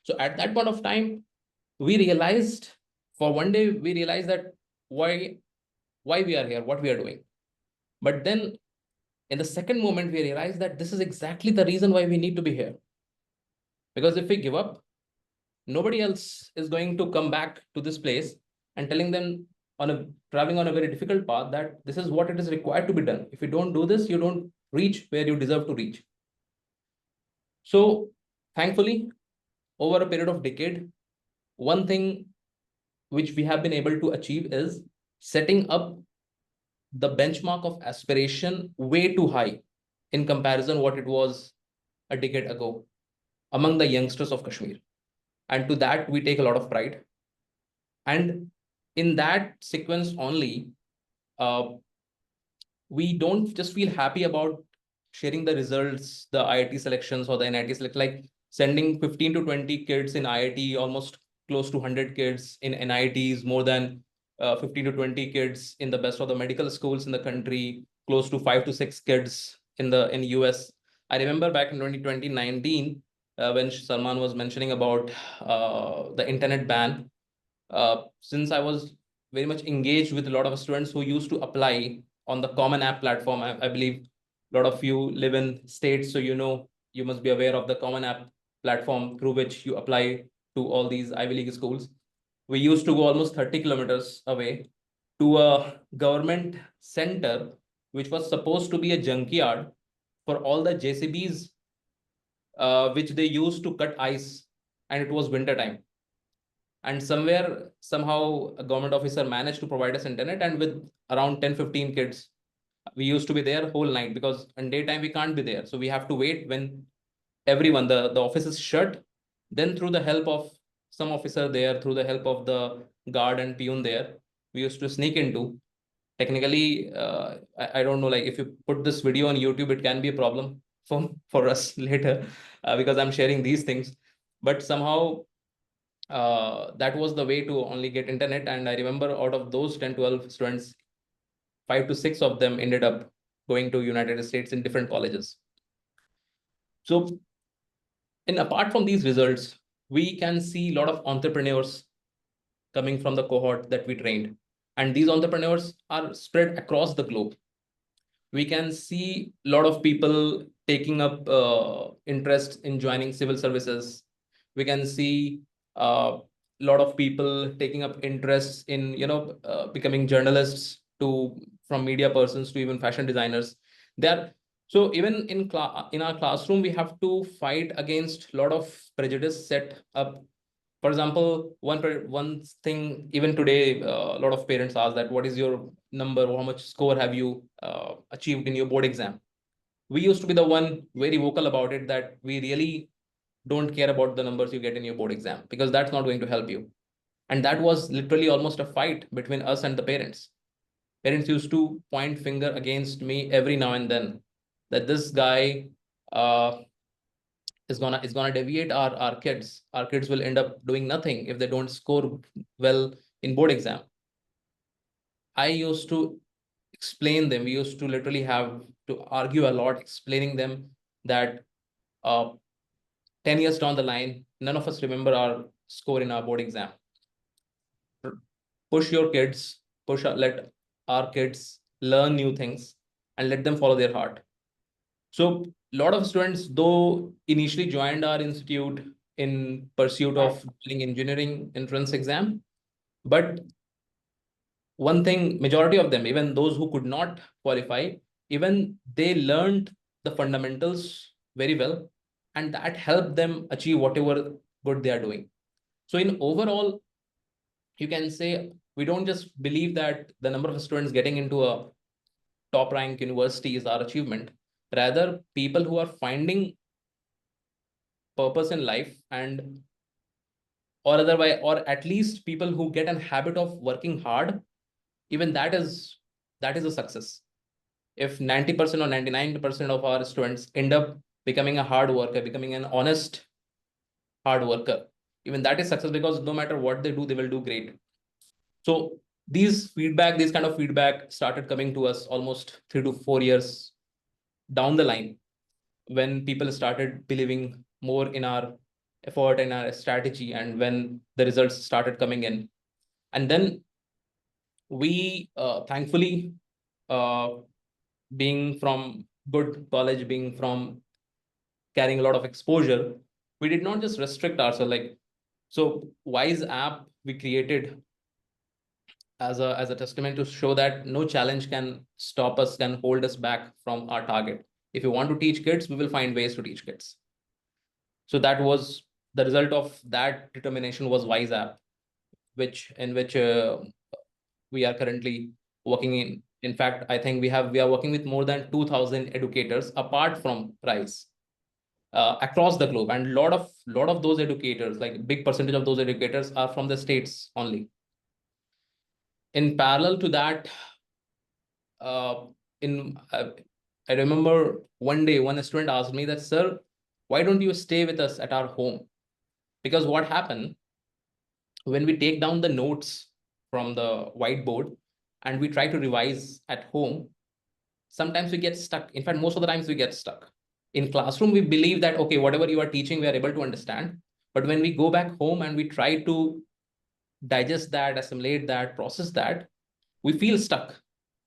So at that point of time, we realized, for one day, we realized that why we are here, what we are doing. But then in the second moment, we realized that this is exactly the reason why we need to be here. Because if we give up, nobody else is going to come back to this place and telling them traveling on a very difficult path that this is what it is required to be done. If you don't do this, you don't reach where you deserve to reach. So thankfully, over a period of decade, one thing which we have been able to achieve is setting up the benchmark of aspiration way too high in comparison what it was a decade ago among the youngsters of Kashmir. And to that, we take a lot of pride. And in that sequence only, we don't just feel happy about sharing the results, the IIT selections or the NIT select, like sending 15 to 20 kids in IIT, almost close to 100 kids in NITs, more than 15 to 20 kids in the best of the medical schools in the country, close to 5 to 6 kids in US. I remember back in 2019, when Salman was mentioning about the internet ban, since I was very much engaged with a lot of students who used to apply on the Common App platform. I believe a lot of you live in states, so you must be aware of the Common App platform through which you apply to all these Ivy League schools. We used to go almost 30 kilometers away to a government center, which was supposed to be a junkyard for all the JCBs, which they used to cut ice, and it was winter time. And somehow a government officer managed to provide us internet, and with around 10-15 kids, we used to be there whole night, because in daytime we can't be there, so we have to wait when everyone, the office is shut. Then through the help of some officer there, through the help of the guard and peon there, we used to sneak into. Technically, I don't know, like if you put this video on YouTube, it can be a problem for us later, because I'm sharing these things. But somehow that was the way to only get internet. And I remember out of those 10-12 students, 5 to 6 of them ended up going to United States in different colleges. So, and apart from these results, we can see a lot of entrepreneurs coming from the cohort that we trained. And these entrepreneurs are spread across the globe. We can see a lot of people taking up interest in joining civil services. We can see a lot of people taking up interests in becoming journalists, from media persons to even fashion designers. So even in our classroom, we have to fight against a lot of prejudice set up. For example, one thing, even today, a lot of parents ask that, what is your number? How much score have you achieved in your board exam? We used to be the one very vocal about it, that we really don't care about the numbers you get in your board exam, because that's not going to help you. And that was literally almost a fight between us and the parents. Parents used to point finger against me every now and then, that this guy is gonna deviate our kids. Our kids will end up doing nothing if they don't score well in board exam. I used to explain them. We used to literally have to argue a lot, explaining them that 10 years down the line, none of us remember our score in our board exam. Push your kids, let our kids learn new things and let them follow their heart. So a lot of students, though, initially joined our institute in pursuit of doing engineering entrance exam, but one thing, majority of them, even those who could not qualify, even they learned the fundamentals very well, and that helped them achieve whatever good they are doing. So in overall, you can say we don't just believe that the number of students getting into a top rank university is our achievement. Rather, people who are finding purpose in life, and or otherwise, or at least people who get a habit of working hard, even that is a success. If 90% or 99% of our students end up becoming a hard worker, becoming an honest hard worker, even that is success, because no matter what they do, they will do great. So these kind of feedback started coming to us almost 3 to 4 years down the line, when people started believing more in our effort and our strategy, and when the results started coming in. And then we thankfully, uh, being from good college, being from carrying a lot of exposure, we did not just restrict ourselves. Like, so Wise app we created as a testament to show that no challenge can stop us, can hold us back from our target. If you want to teach kids, we will find ways to teach kids. So that was the result of that determination, was Wise app, which we are currently working in. In fact, I think we are working with more than 2,000 educators apart from Rise, across the globe, and lot of those educators, like big percentage of those educators, are from the states only. In parallel to that, uh, in I remember one day one student asked me that, sir, why don't you stay with us at our home? Because what happened, when we take down the notes from the whiteboard and we try to revise at home, sometimes we get stuck. In fact, most of the times we get stuck. In classroom, we believe that, okay, whatever you are teaching, we are able to understand. But when we go back home and we try to digest that, assimilate that, process that, we feel stuck.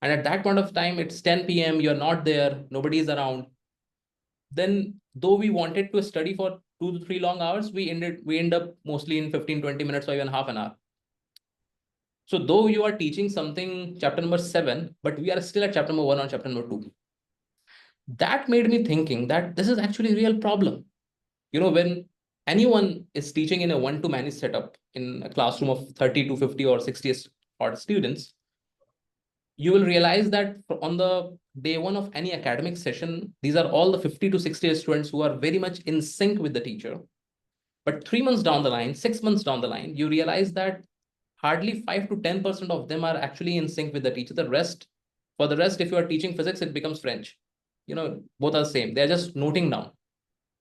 And at that point of time, it's 10 p.m., you're not there, nobody is around. Then, though we wanted to study for 2 to 3 long hours, we end up mostly in 15, 20 minutes or even half an hour. So though you are teaching something, chapter number 7, but we are still at chapter number 1 or chapter number 2. That made me thinking that this is actually a real problem. When anyone is teaching in a one-to-many setup in a classroom of 30 to 50 or 60 odd students, you will realize that on the day one of any academic session, these are all the 50 to 60 students who are very much in sync with the teacher. But 3 months down the line, 6 months down the line, you realize that hardly 5 to 10% of them are actually in sync with the teacher. For the rest, if you are teaching physics, it becomes French. Both are the same. They're just noting down.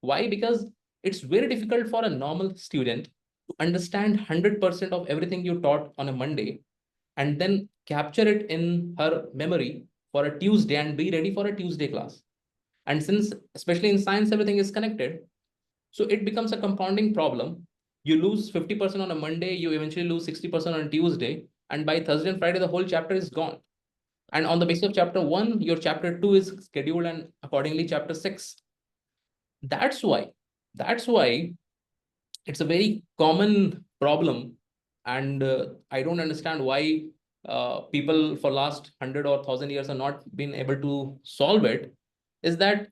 Why? Because it's very difficult for a normal student to understand 100% of everything you taught on a Monday and then capture it in her memory for a Tuesday and be ready for a Tuesday class. And since, especially in science, everything is connected, so it becomes a compounding problem. You lose 50% on a Monday, you eventually lose 60% on Tuesday, and by Thursday and Friday, the whole chapter is gone. And on the basis of chapter 1, your chapter 2 is scheduled, and accordingly, chapter 6. That's why it's a very common problem. And I don't understand why people for last 100 or 1,000 years are not been able to solve it. Is that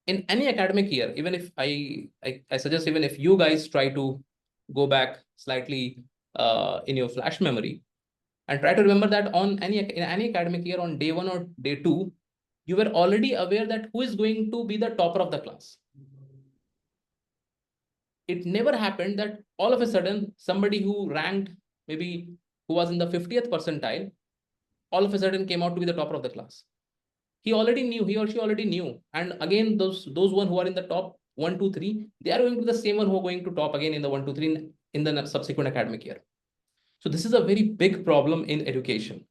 in any academic year, even if I suggest, even if you guys try to go back slightly in your flash memory and try to remember that in any academic year, on day 1 or day 2, you were already aware that who is going to be the topper of the class. It never happened that all of a sudden somebody who ranked, maybe who was in the 50th percentile, all of a sudden came out to be the topper of the class. He or she already knew. And again, those one who are in the top 1, 2, 3, they are going to be the same one who are going to top again in the 1, 2, 3 in the subsequent academic year. So this is a very big problem in education.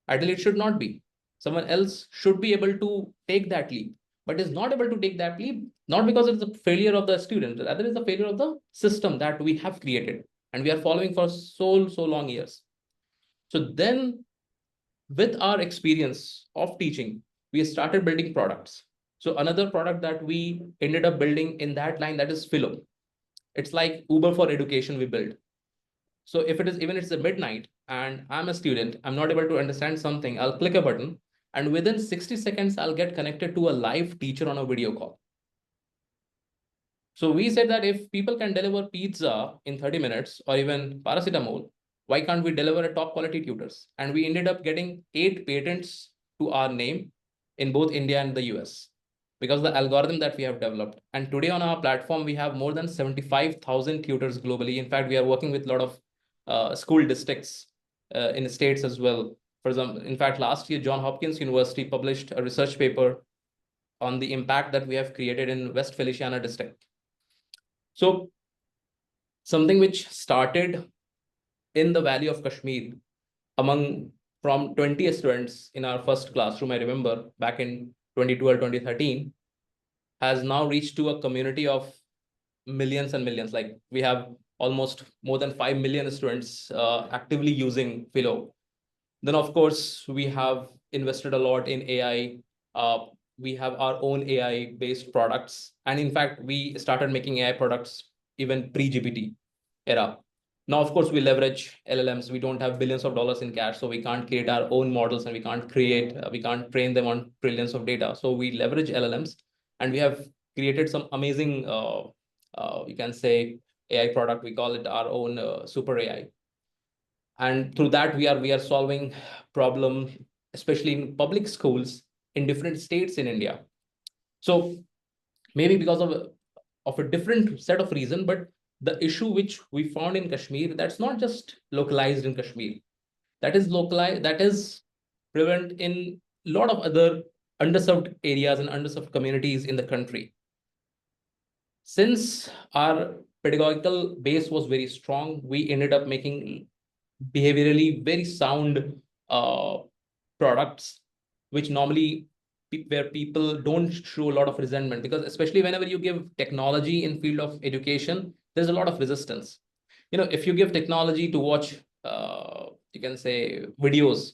Ideally, it should not be. Someone else should be able to take that leap, but is not able to take that leap, not because it's a failure of the student, rather it's a failure of the system that we have created and we are following for so long years. So then, with our experience of teaching, we started building products. So another product that we ended up building in that line, that is FILO. It's like Uber for education we build. So if it is, even it's a midnight and I'm a student, I'm not able to understand something, I'll click a button and within 60 seconds, I'll get connected to a live teacher on a video call. So we said that if people can deliver pizza in 30 minutes or even paracetamol, why can't we deliver a top quality tutors? And we ended up getting 8 patents to our name in both India and the US because of the algorithm that we have developed. And today on our platform, we have more than 75,000 tutors globally. In fact, we are working with a lot of school districts in the States as well. For example, in fact, last year, Johns Hopkins University published a research paper on the impact that we have created in West Feliciana district. So something which started in the Valley of Kashmir among from 20 students in our first classroom, I remember back in 2012, 2013, has now reached to a community of millions and millions. Like we have almost more than 5 million students actively using Philo. Then, of course, we have invested a lot in AI. We have our own AI based products. And in fact, we started making AI products even pre GPT era. Now, of course, we leverage LLMs. We don't have billions of dollars in cash, so we can't create our own models and we can't train them on trillions of data. So we leverage LLMs and we have created some amazing, you can say, AI product. We call it our own super AI. And through that, we are solving problem, especially in public schools in different states in India. So maybe because of a different set of reason, but the issue which we found in Kashmir, that's not just localized in Kashmir. That is localized, that is prevalent in a lot of other underserved areas and underserved communities in the country. Since our pedagogical base was very strong, we ended up making behaviorally very sound uh, products, which normally where people don't show a lot of resentment, because especially whenever you give technology in field of education, there's a lot of resistance. If you give technology to watch, you can say videos,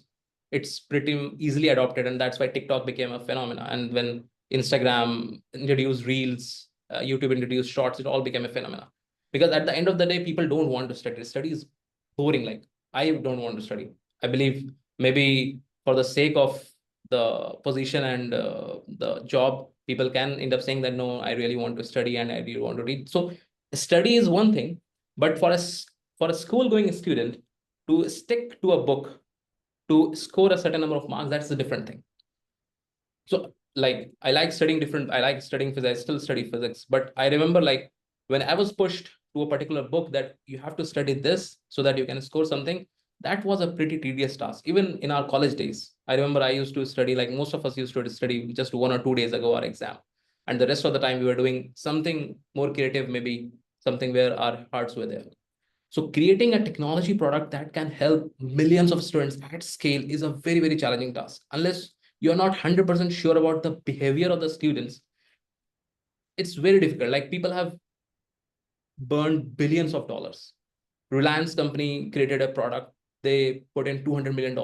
it's pretty easily adopted, and that's why TikTok became a phenomena. And when Instagram introduced Reels, YouTube introduced Shorts, it all became a phenomena. Because at the end of the day, people don't want to study. Study is boring. Like I don't want to study. I believe maybe for the sake of the position and the job, people can end up saying that no, I really want to study and I really want to read. So study is one thing, but for a school going student to stick to a book to score a certain number of marks, that's a different thing. So like I like studying physics, I still study physics, but I remember like when I was pushed to a particular book that you have to study this so that you can score something, that was a pretty tedious task. Even in our college days, I remember I used to study, like most of us used to study just 1 or 2 days ago our exam, and the rest of the time we were doing something more creative, maybe something where our hearts were there. So creating a technology product that can help millions of students at scale is a very, very challenging task. Unless you're not 100% sure about the behavior of the students, it's very difficult. Like people have burned billions of dollars. Reliance company created a product. They put in $200 million,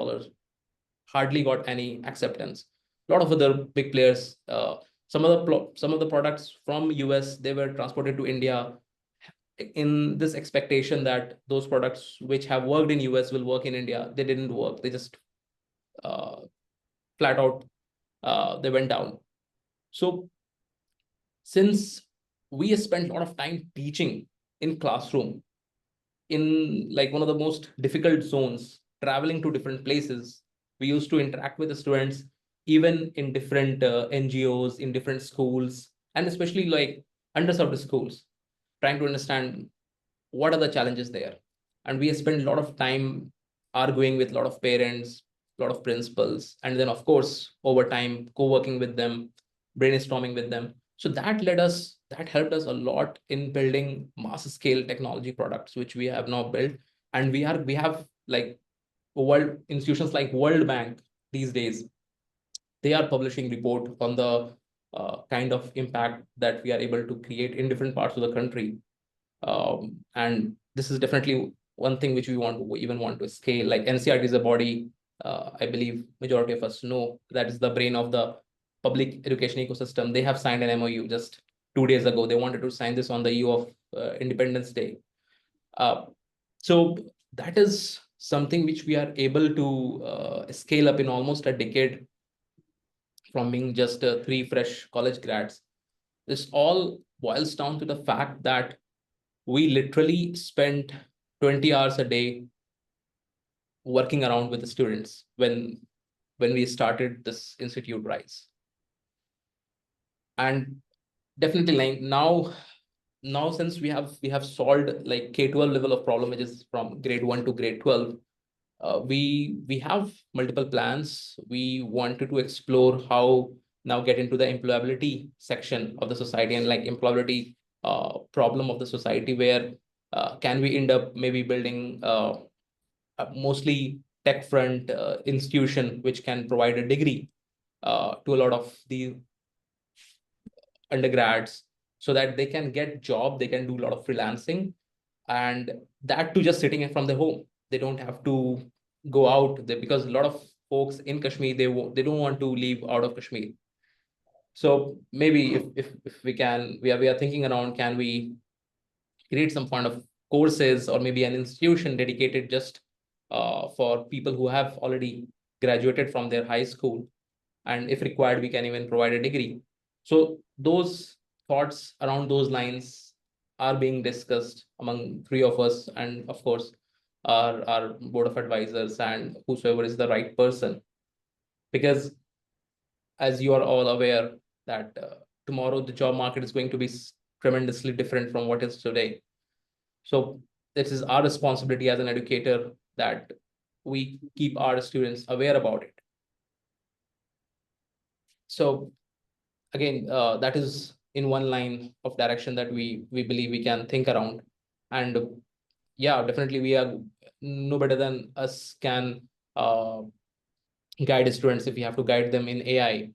hardly got any acceptance. A lot of other big players, some of the products from US, they were transported to India in this expectation that those products which have worked in US will work in India. They didn't work. They just uh, flat out they went down. So since we spent a lot of time teaching in classroom in like one of the most difficult zones, traveling to different places, we used to interact with the students even in different NGOs, in different schools, and especially like underserved schools, trying to understand what are the challenges there. And we spend a lot of time arguing with a lot of parents, a lot of principals, and then of course over time co-working with them, brainstorming with them. So that helped us a lot in building mass scale technology products which we have now built. And we have like world institutions like World Bank these days, they are publishing report on the kind of impact that we are able to create in different parts of the country. And this is definitely one thing which we want to scale. Like NCERT is a body, I believe majority of us know, that is the brain of the public education ecosystem. They have signed an MOU just 2 days ago. They wanted to sign this on the eve of Independence Day. Uh, so that is something which we are able to scale up in almost a decade from being just 3 fresh college grads. This all boils down to the fact that we literally spent 20 hours a day working around with the students when we started this institute Rise. And definitely like now since we have solved like K-12 level of problem, which is from grade 1 to grade 12, we have multiple plans. We wanted to explore how now get into the employability section of the society and like employability problem of the society, where can we end up maybe building a mostly tech front institution which can provide a degree to a lot of the undergrads, so that they can get job, they can do a lot of freelancing, and that too just sitting from their home. They don't have to go out there, because a lot of folks in Kashmir, they don't want to leave out of Kashmir. So maybe if we can, we are thinking around, can we create some kind of courses or maybe an institution dedicated just for people who have already graduated from their high school, and if required we can even provide a degree. So those thoughts around those lines are being discussed among three of us, and of course our board of advisors and whosoever is the right person, because as you are all aware that tomorrow the job market is going to be tremendously different from what is today. So this is our responsibility as an educator, that we keep our students aware about it. So again, that is in one line of direction that we believe we can think around. And yeah, definitely we are no better than us can guide students if we have to guide them in AI.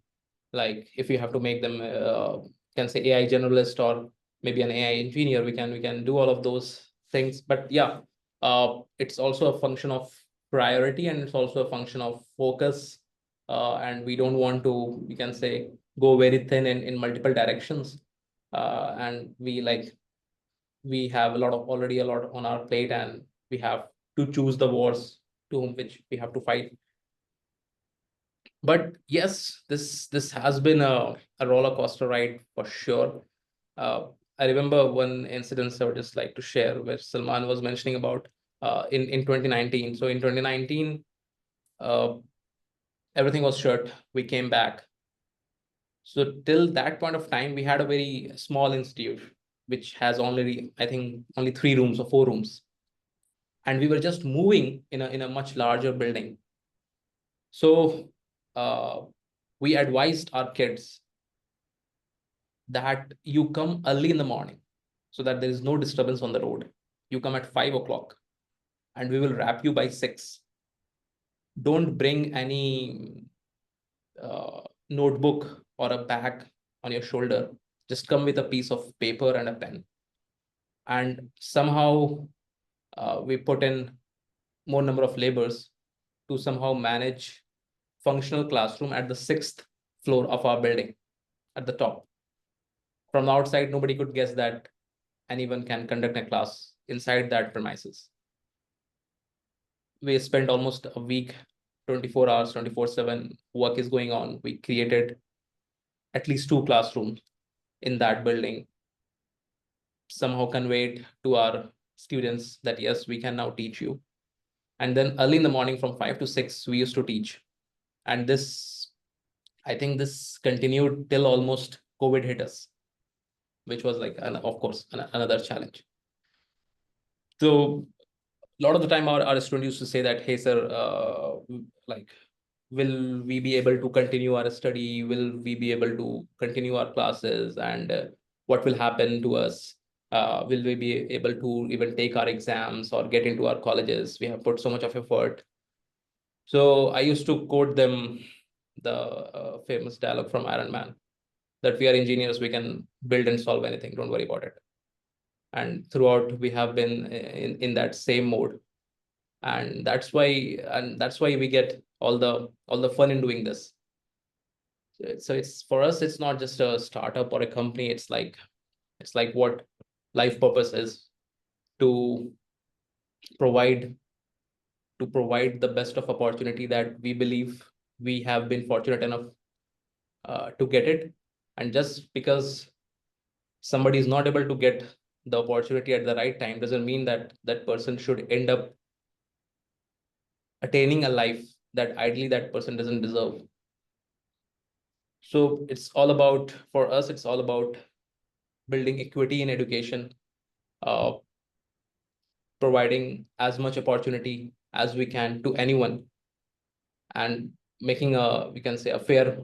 Like if you have to make them can say AI generalist or maybe an AI engineer, we can do all of those things. But yeah, it's also a function of priority, and it's also a function of focus. And we don't want to, we can say, go very thin in multiple directions. And we have already a lot on our plate, and we have to choose the wars to whom which we have to fight. But yes, this has been a roller coaster ride for sure. I remember one incident I would just like to share, where Salman was mentioning about in 2019. So in 2019, uh, everything was shut. We came back. So till that point of time, we had a very small institute, which has only, I think, only 3 rooms or 4 rooms, and we were just moving in a much larger building. So uh, we advised our kids that you come early in the morning so that there is no disturbance on the road. You come at 5 o'clock and we will wrap you by 6. Don't bring any notebook or a bag on your shoulder. Just come with a piece of paper and a pen. And somehow we put in more number of laborers to somehow manage functional classroom at the 6th floor of our building at the top. From the outside, nobody could guess that anyone can conduct a class inside that premises. We spent almost a week, 24 hours, 24/7 work is going on. We created at least 2 classrooms in that building, somehow conveyed to our students that yes, we can now teach you. And then early in the morning from 5 to 6, we used to teach. And this, I think this continued till almost COVID hit us, which was like, of course, another challenge. So a lot of the time our students used to say that, hey sir, like, will we be able to continue our study? Will we be able to continue our classes? And what will happen to us? Will we be able to even take our exams or get into our colleges? We have put so much of effort. So I used to quote them the famous dialogue from Iron Man, that we are engineers, we can build and solve anything, don't worry about it. And throughout we have been in that same mode, and that's why we get all the fun in doing this. So it's, for us, it's not just a startup or a company. It's like what life purpose is, to provide the best of opportunity that we believe we have been fortunate enough to get it. And just because somebody is not able to get the opportunity at the right time doesn't mean that that person should end up attaining a life that ideally that person doesn't deserve. So it's all about, for us, it's all about building equity in education, uh, providing as much opportunity as we can to anyone, and making a, we can say, a fair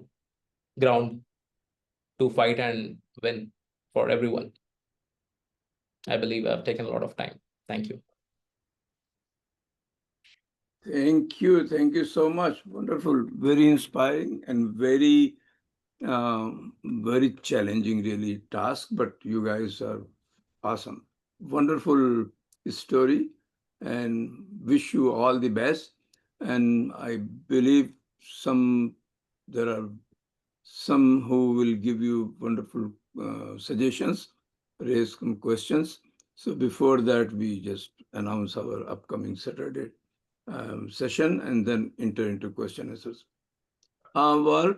ground to fight and win for everyone. I believe I've taken a lot of time. Thank you. Thank you. Thank you so much. Wonderful. Very inspiring and very challenging, really, task. But you guys are awesome. Wonderful story, and wish you all the best. And I believe there are some who will give you wonderful suggestions, raise some questions. So before that, we just announce our upcoming Saturday session and then enter into question answers. Our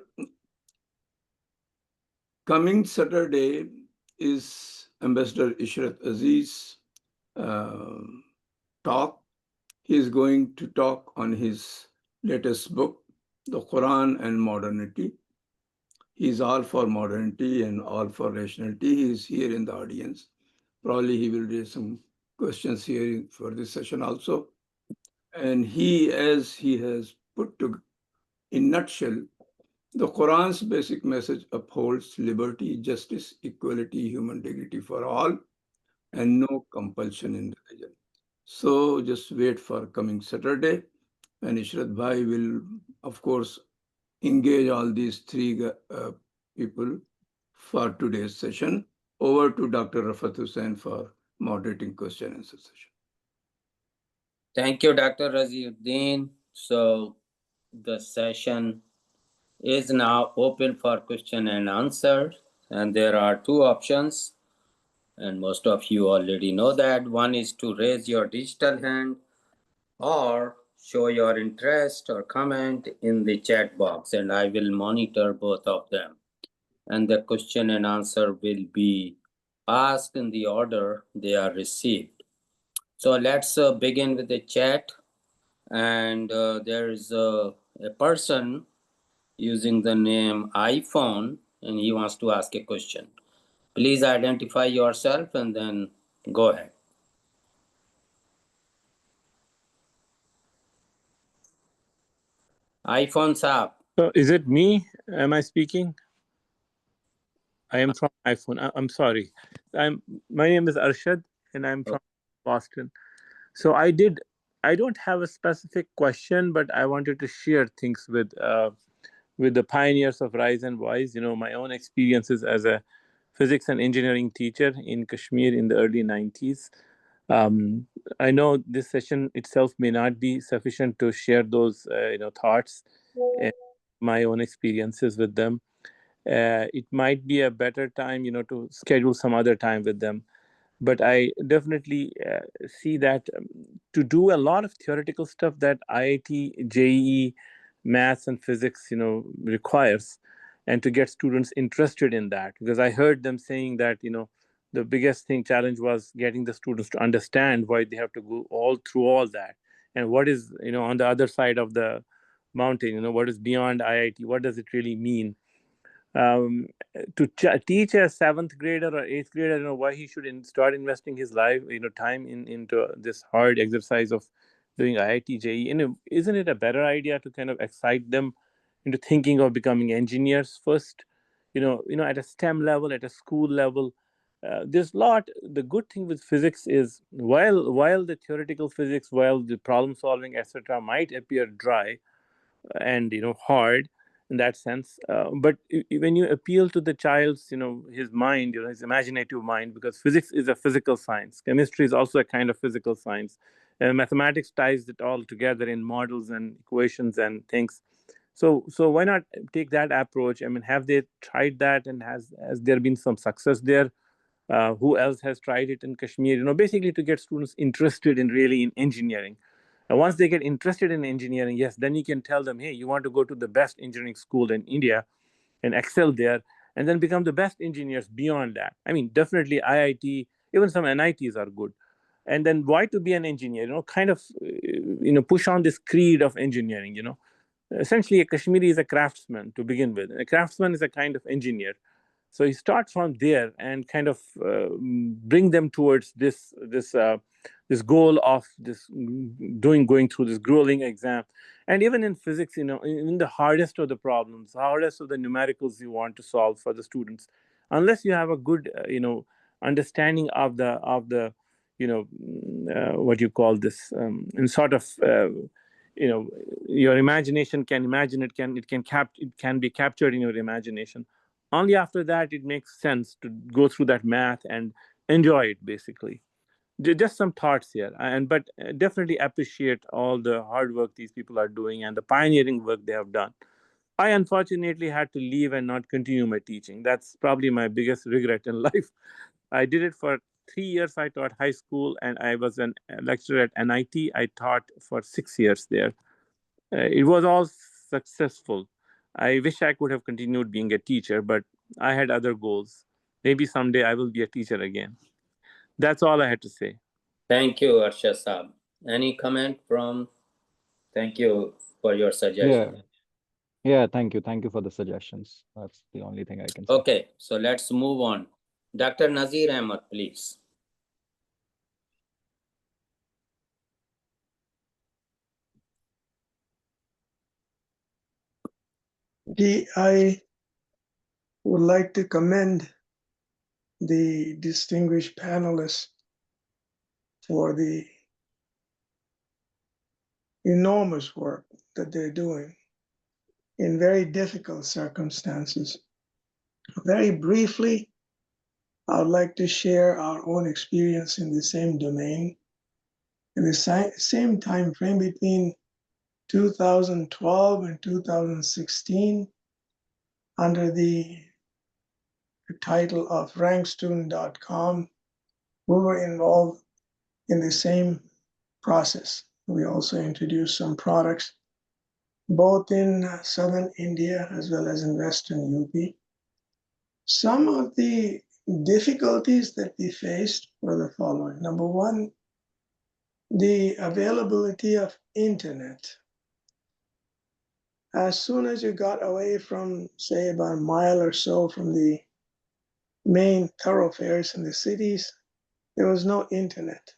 coming Saturday is Ambassador Ishrat Aziz talk. He is going to talk on his latest book, The Quran and Modernity. He is all for modernity and all for rationality. He is here in the audience. Probably he will raise some questions here for this session also. And as he has put to, in nutshell, the Quran's basic message upholds liberty, justice, equality, human dignity for all, and no compulsion in religion. So just wait for coming Saturday, and Ishrat Bhai will, of course, engage all these three people for today's session. Over to Dr. Rafat Hussain for moderating question and answer session. Thank you, Dr. Raziuddin. So the session is now open for question and answer, and there are two options, and most of you already know that. One is to raise your digital hand or show your interest or comment in the chat box, and I will monitor both of them. And the question and answer will be asked in the order they are received. So let's begin with the chat. And there is a person using the name iPhone, and he wants to ask a question. Please identify yourself and then go ahead. iPhone Saab. So is it me? Am I speaking? I am from iPhone. I'm sorry. My name is Arshad and I'm from Boston. So I don't have a specific question, but I wanted to share things with the pioneers of Rise and Wise. My own experiences as a physics and engineering teacher in Kashmir in the early 90s. I know this session itself may not be sufficient to share those thoughts and my own experiences with them. It might be a better time to schedule some other time with them, but I definitely see that to do a lot of theoretical stuff that IIT, JEE, maths and physics requires, and to get students interested in that, because I heard them saying that the biggest challenge was getting the students to understand why they have to go all through all that, and what is on the other side of the mountain, what is beyond IIT, what does it really mean. To teach a seventh grader or eighth grader, why he should start investing his life, time into this hard exercise of doing IIT JEE. Isn't it a better idea to kind of excite them into thinking of becoming engineers first? At a STEM level, at a school level, there's a lot. The good thing with physics is while the theoretical physics, while the problem solving, etc., might appear dry and hard in that sense, but when you appeal to the child's his mind, his imaginative mind, because physics is a physical science, chemistry is also a kind of physical science, and mathematics ties it all together in models and equations and things. So why not take that approach? I mean, have they tried that, and has there been some success there? Who else has tried it in Kashmir? Basically to get students interested in engineering. And once they get interested in engineering, yes, then you can tell them, hey, you want to go to the best engineering school in India and excel there. and then become the best engineers beyond that. I mean, definitely IIT, even some NITs are good. And then why to be an engineer? Kind of, push on this creed of engineering. Essentially, a Kashmiri is a craftsman to begin with. A craftsman is a kind of engineer. So you start from there and kind of bring them towards this goal of going through this grueling exam. And even in physics, in the hardest of the problems, hardest of the numericals you want to solve for the students, unless you have a good understanding of the what you call this, in sort of your imagination can imagine it can be captured in your imagination. Only after that it makes sense to go through that math and enjoy it, basically. Just some thoughts here, but definitely appreciate all the hard work these people are doing and the pioneering work they have done. I unfortunately had to leave and not continue my teaching. That's probably my biggest regret in life. I did it for 3 years. I taught high school, and I was a lecturer at NIT. I taught for 6 years there. It was all successful. I wish I could have continued being a teacher, but I had other goals. Maybe someday I will be a teacher again. That's all I had to say. Thank you, Arshad Saab. Any comment from? Thank you for your suggestion. Yeah, thank you. Thank you for the suggestions. That's the only thing I can say. Okay, so let's move on. Dr. Nazir Ahmad, please. I would like to commend the distinguished panelists for the enormous work that they're doing in very difficult circumstances. Very briefly, I would like to share our own experience in the same domain. In the same time frame between 2012 and 2016, under the title of rankstudent.com, we were involved in the same process. We also introduced some products, both in southern India as well as in western UP. Some of the difficulties that we faced were the following. Number one, the availability of internet. As soon as you got away from, say, about a mile or so from the main thoroughfares in the cities, there was no internet.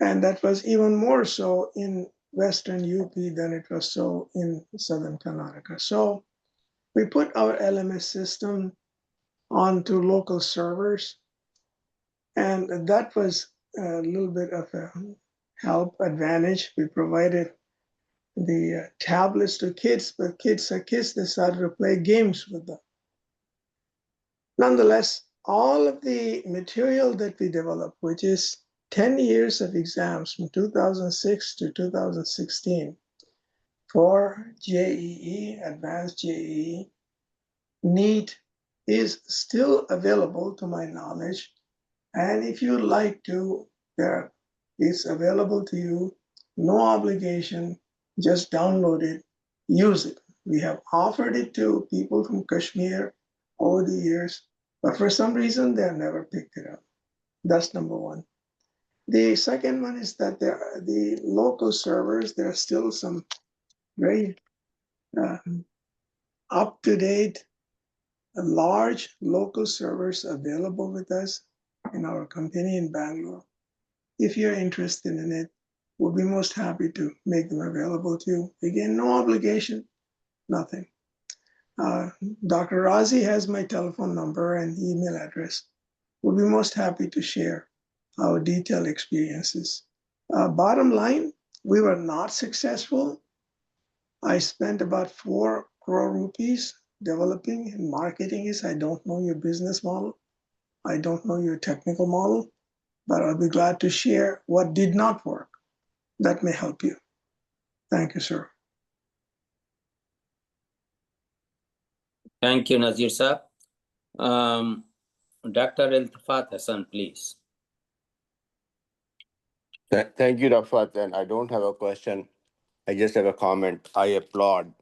And that was even more so in western UP than it was so in southern Karnataka. So we put our LMS system onto local servers, and that was a little bit of a help advantage. We provided the tablets to kids, but kids decided to play games with them. Nonetheless, all of the material that we developed, which is 10 years of exams from 2006 to 2016 for JEE, Advanced JEE, NEET, is still available to my knowledge. And if you'd like to, it's available to you, no obligation, just download it, use it. We have offered it to people from Kashmir over the years, but for some reason, they've never picked it up. That's number one. The second one is that the local servers, there are still some very up-to-date, large local servers available with us in our company in Bangalore. If you're interested in it, we'll be most happy to make them available to you. Again, no obligation, nothing. Dr. Razi has my telephone number and email address. We'll be most happy to share our detailed experiences. Bottom line, we were not successful. I spent about 4 crore rupees developing and marketing it. I don't know your business model. I don't know your technical model, but I'll be glad to share what did not work. That may help you. Thank you, sir. Thank you, Nazir Saab. Dr. Iltifat Hassan, please. Thank you, Rafat. And I don't have a question. I just have a comment. I applaud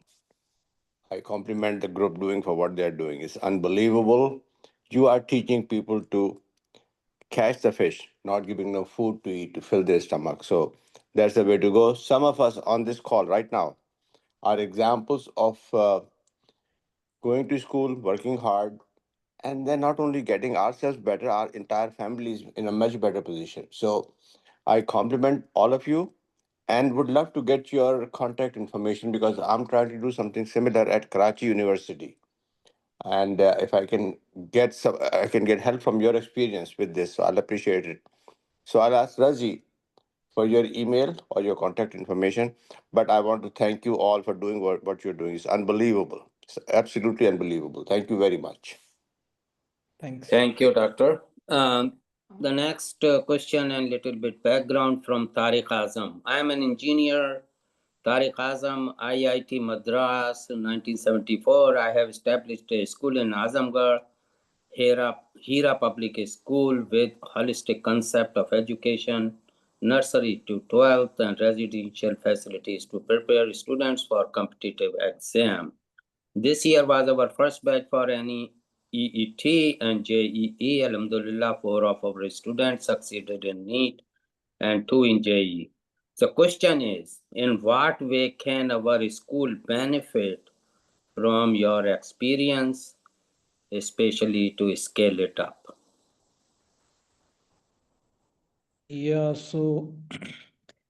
I compliment the group doing for what they're doing. It's unbelievable. You are teaching people to catch the fish, not giving them food to eat to fill their stomach. So that's the way to go. Some of us on this call right now are examples of going to school, working hard, and then not only getting ourselves better, our entire family is in a much better position. So I compliment all of you and would love to get your contact information because I'm trying to do something similar at Karachi University. And if I can get some, I can get help from your experience with this. So I'll appreciate it. So I'll ask Razi for your email or your contact information. But I want to thank you all for doing what you're doing. It's unbelievable. It's absolutely unbelievable. Thank you very much. Thanks. Thank you, Doctor. The next question and little bit background from Tariq Azam. I am an engineer. Tariq Azam, IIT Madras, 1974. I have established a school in Azamgarh, Hira Public School with holistic concept of education, nursery to 12th and residential facilities to prepare students for competitive exam. This year was our first batch for any EET and JEE. Alhamdulillah, 4 of our students succeeded in NEET and 2 in JEE. The question is, in what way can our school benefit from your experience, especially to scale it up? Yeah, so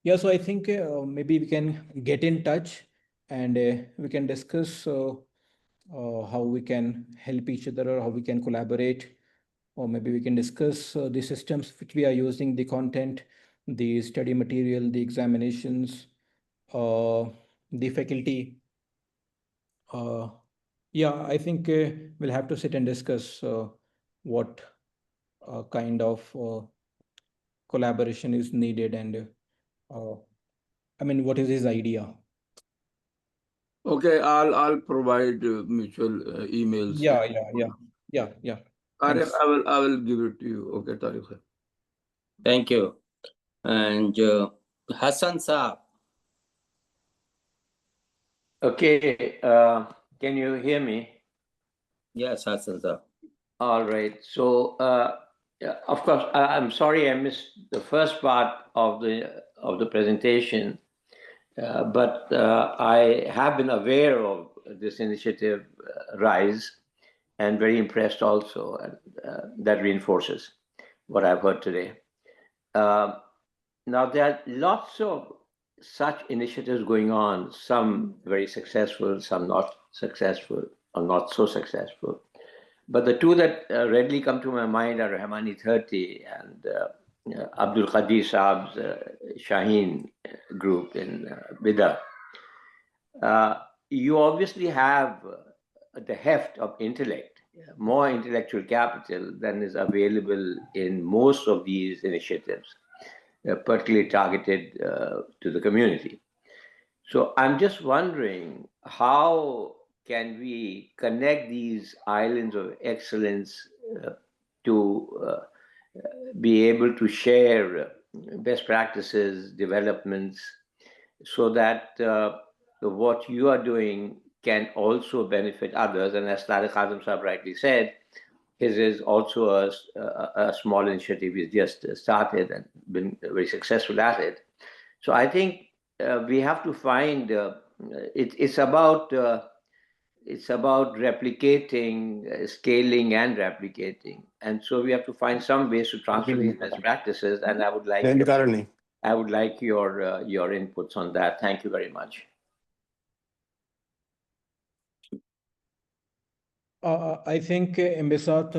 I think maybe we can get in touch and we can discuss how we can help each other or how we can collaborate, or maybe we can discuss the systems which we are using, the content, the study material, the examinations, the faculty. Yeah, I think we'll have to sit and discuss what kind of collaboration is needed and I mean, what is his idea? Okay, I'll provide mutual emails. Yeah. Tariq, Thanks. I will give it to you. Okay, Tariq. Thank you. And Hassan Saab. Okay, can you hear me? Yes, Hassan Saab. All right. So, yeah, of course, I'm sorry I missed the first part of the presentation, but I have been aware of this initiative, Rise, and very impressed also. And that reinforces what I've heard today. Now, there are lots of such initiatives going on, some very successful, some not successful, or not so successful. But the two that readily come to my mind are Rahmani 30 and Abdul Qadir Saab's Shaheen group in Bida. You obviously have the heft of intellect, more intellectual capital than is available in most of these initiatives, particularly targeted to the community. So I'm just wondering, how can we connect these islands of excellence to be able to share best practices, developments, so that what you are doing can also benefit others? And as Tariq Azam Sahab rightly said, his is also a small initiative. He's just started and been very successful at it. So I think we have to find it's about replicating, scaling, and replicating, and so we have to find some ways to transfer these best practices. And I would like your inputs on that. Thank you very much. I think Imbesat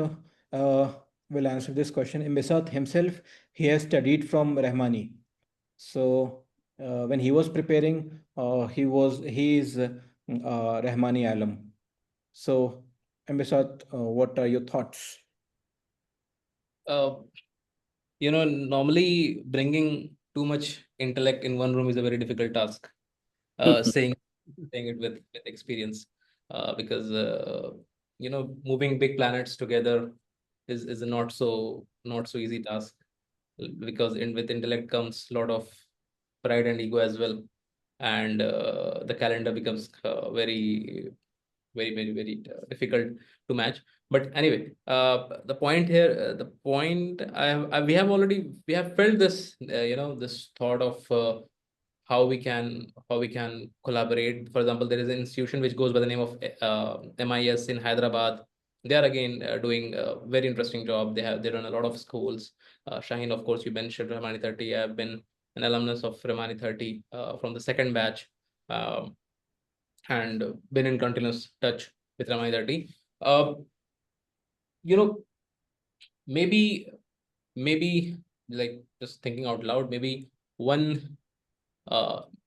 will answer this question. Imbesat himself, he has studied from Rahmani. So when he was preparing, he is Rahmani alum. So Imbesat, what are your thoughts? Normally bringing too much intellect in one room is a very difficult task. Saying it with experience, because moving big planets together is a not so easy task, because with intellect comes a lot of pride and ego as well, and the calendar becomes very very difficult to match. But anyway, the point here, the point we have felt this, this thought of how we can collaborate. For example, there is an institution which goes by the name of MIS in Hyderabad. They are again doing a very interesting job. They run a lot of schools. Shaheen, of course, you mentioned Rahmani 30. I've been an alumnus of Rahmani 30 from the second batch, and been in continuous touch with Rahmani 30. You know, maybe like just thinking out loud, maybe one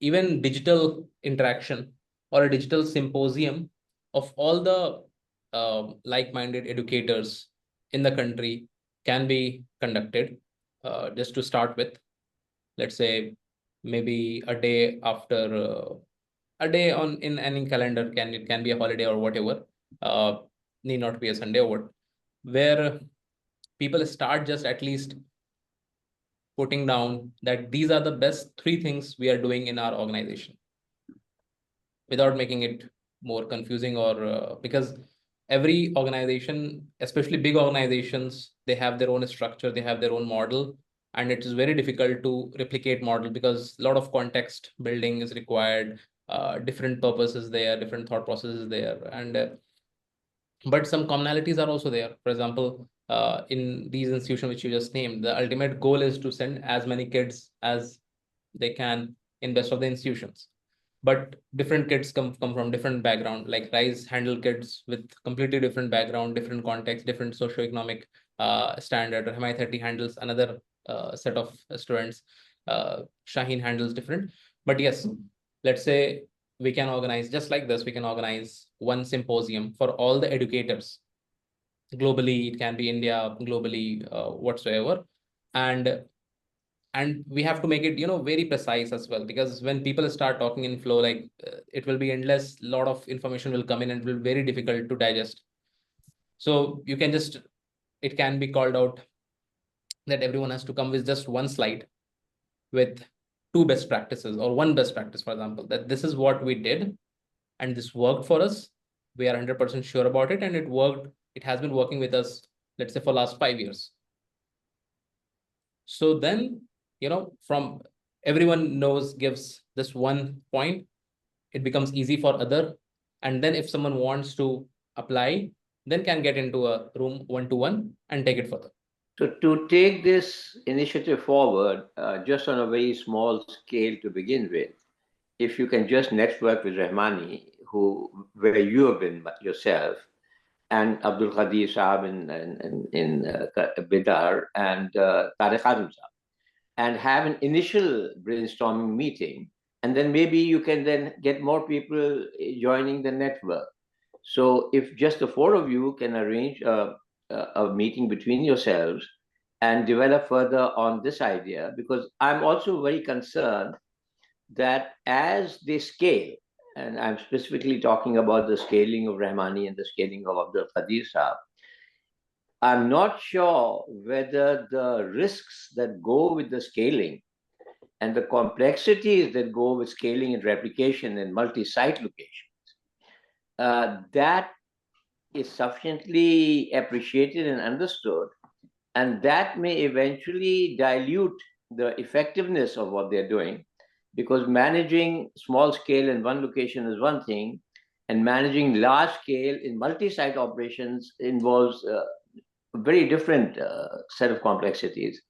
even digital interaction or a digital symposium of all the like-minded educators in the country can be conducted, just to start with. Let's say maybe a day after a day on in any calendar, it can be a holiday or whatever, need not be a Sunday or what, where people start just at least putting down that these are the best 3 things we are doing in our organization, without making it more confusing, or because every organization, especially big organizations, they have their own structure, they have their own model, and it is very difficult to replicate model because a lot of context building is required, different purposes there, different thought processes there, and but some commonalities are also there. For example, in these institutions which you just named, the ultimate goal is to send as many kids as they can in best of the institutions. But different kids come from different background. Like RISE handle kids with completely different background, different context, different socioeconomic standard. MI 30 handles another set of students. Shaheen handles different. But yes, let's say we can organize just like this. We can organize one symposium for all the educators globally. It can be India, globally, whatsoever, and we have to make it very precise as well, because when people start talking in flow, like it will be endless. A lot of information will come in and it will be very difficult to digest. So you can just, it can be called out that everyone has to come with just one slide with 2 best practices or 1 best practice, for example, that this is what we did and this worked for us. We are 100% sure about it, and it worked. It has been working with us, let's say, for last 5 years. So then, from everyone knows, gives this one point, it becomes easy for other. And then if someone wants to apply, then can get into a room 1-to-1 and take it further. So to take this initiative forward, just on a very small scale to begin with, if you can just network with Rahmani, where you have been yourself, and Abdul Qadir Saab in Bidar, and Tariq Azam Saab, and have an initial brainstorming meeting, and then maybe you can then get more people joining the network. So if just the 4 of you can arrange a meeting between yourselves and develop further on this idea, because I'm also very concerned that as they scale, and I'm specifically talking about the scaling of Rahmani and the scaling of Abdul Qadir Saab, I'm not sure whether the risks that go with the scaling and the complexities that go with scaling and replication in multi-site locations, that is sufficiently appreciated and understood, and that may eventually dilute the effectiveness of what they're doing, because managing small scale in one location is one thing, and managing large scale in multi-site operations involves a very different set of complexities.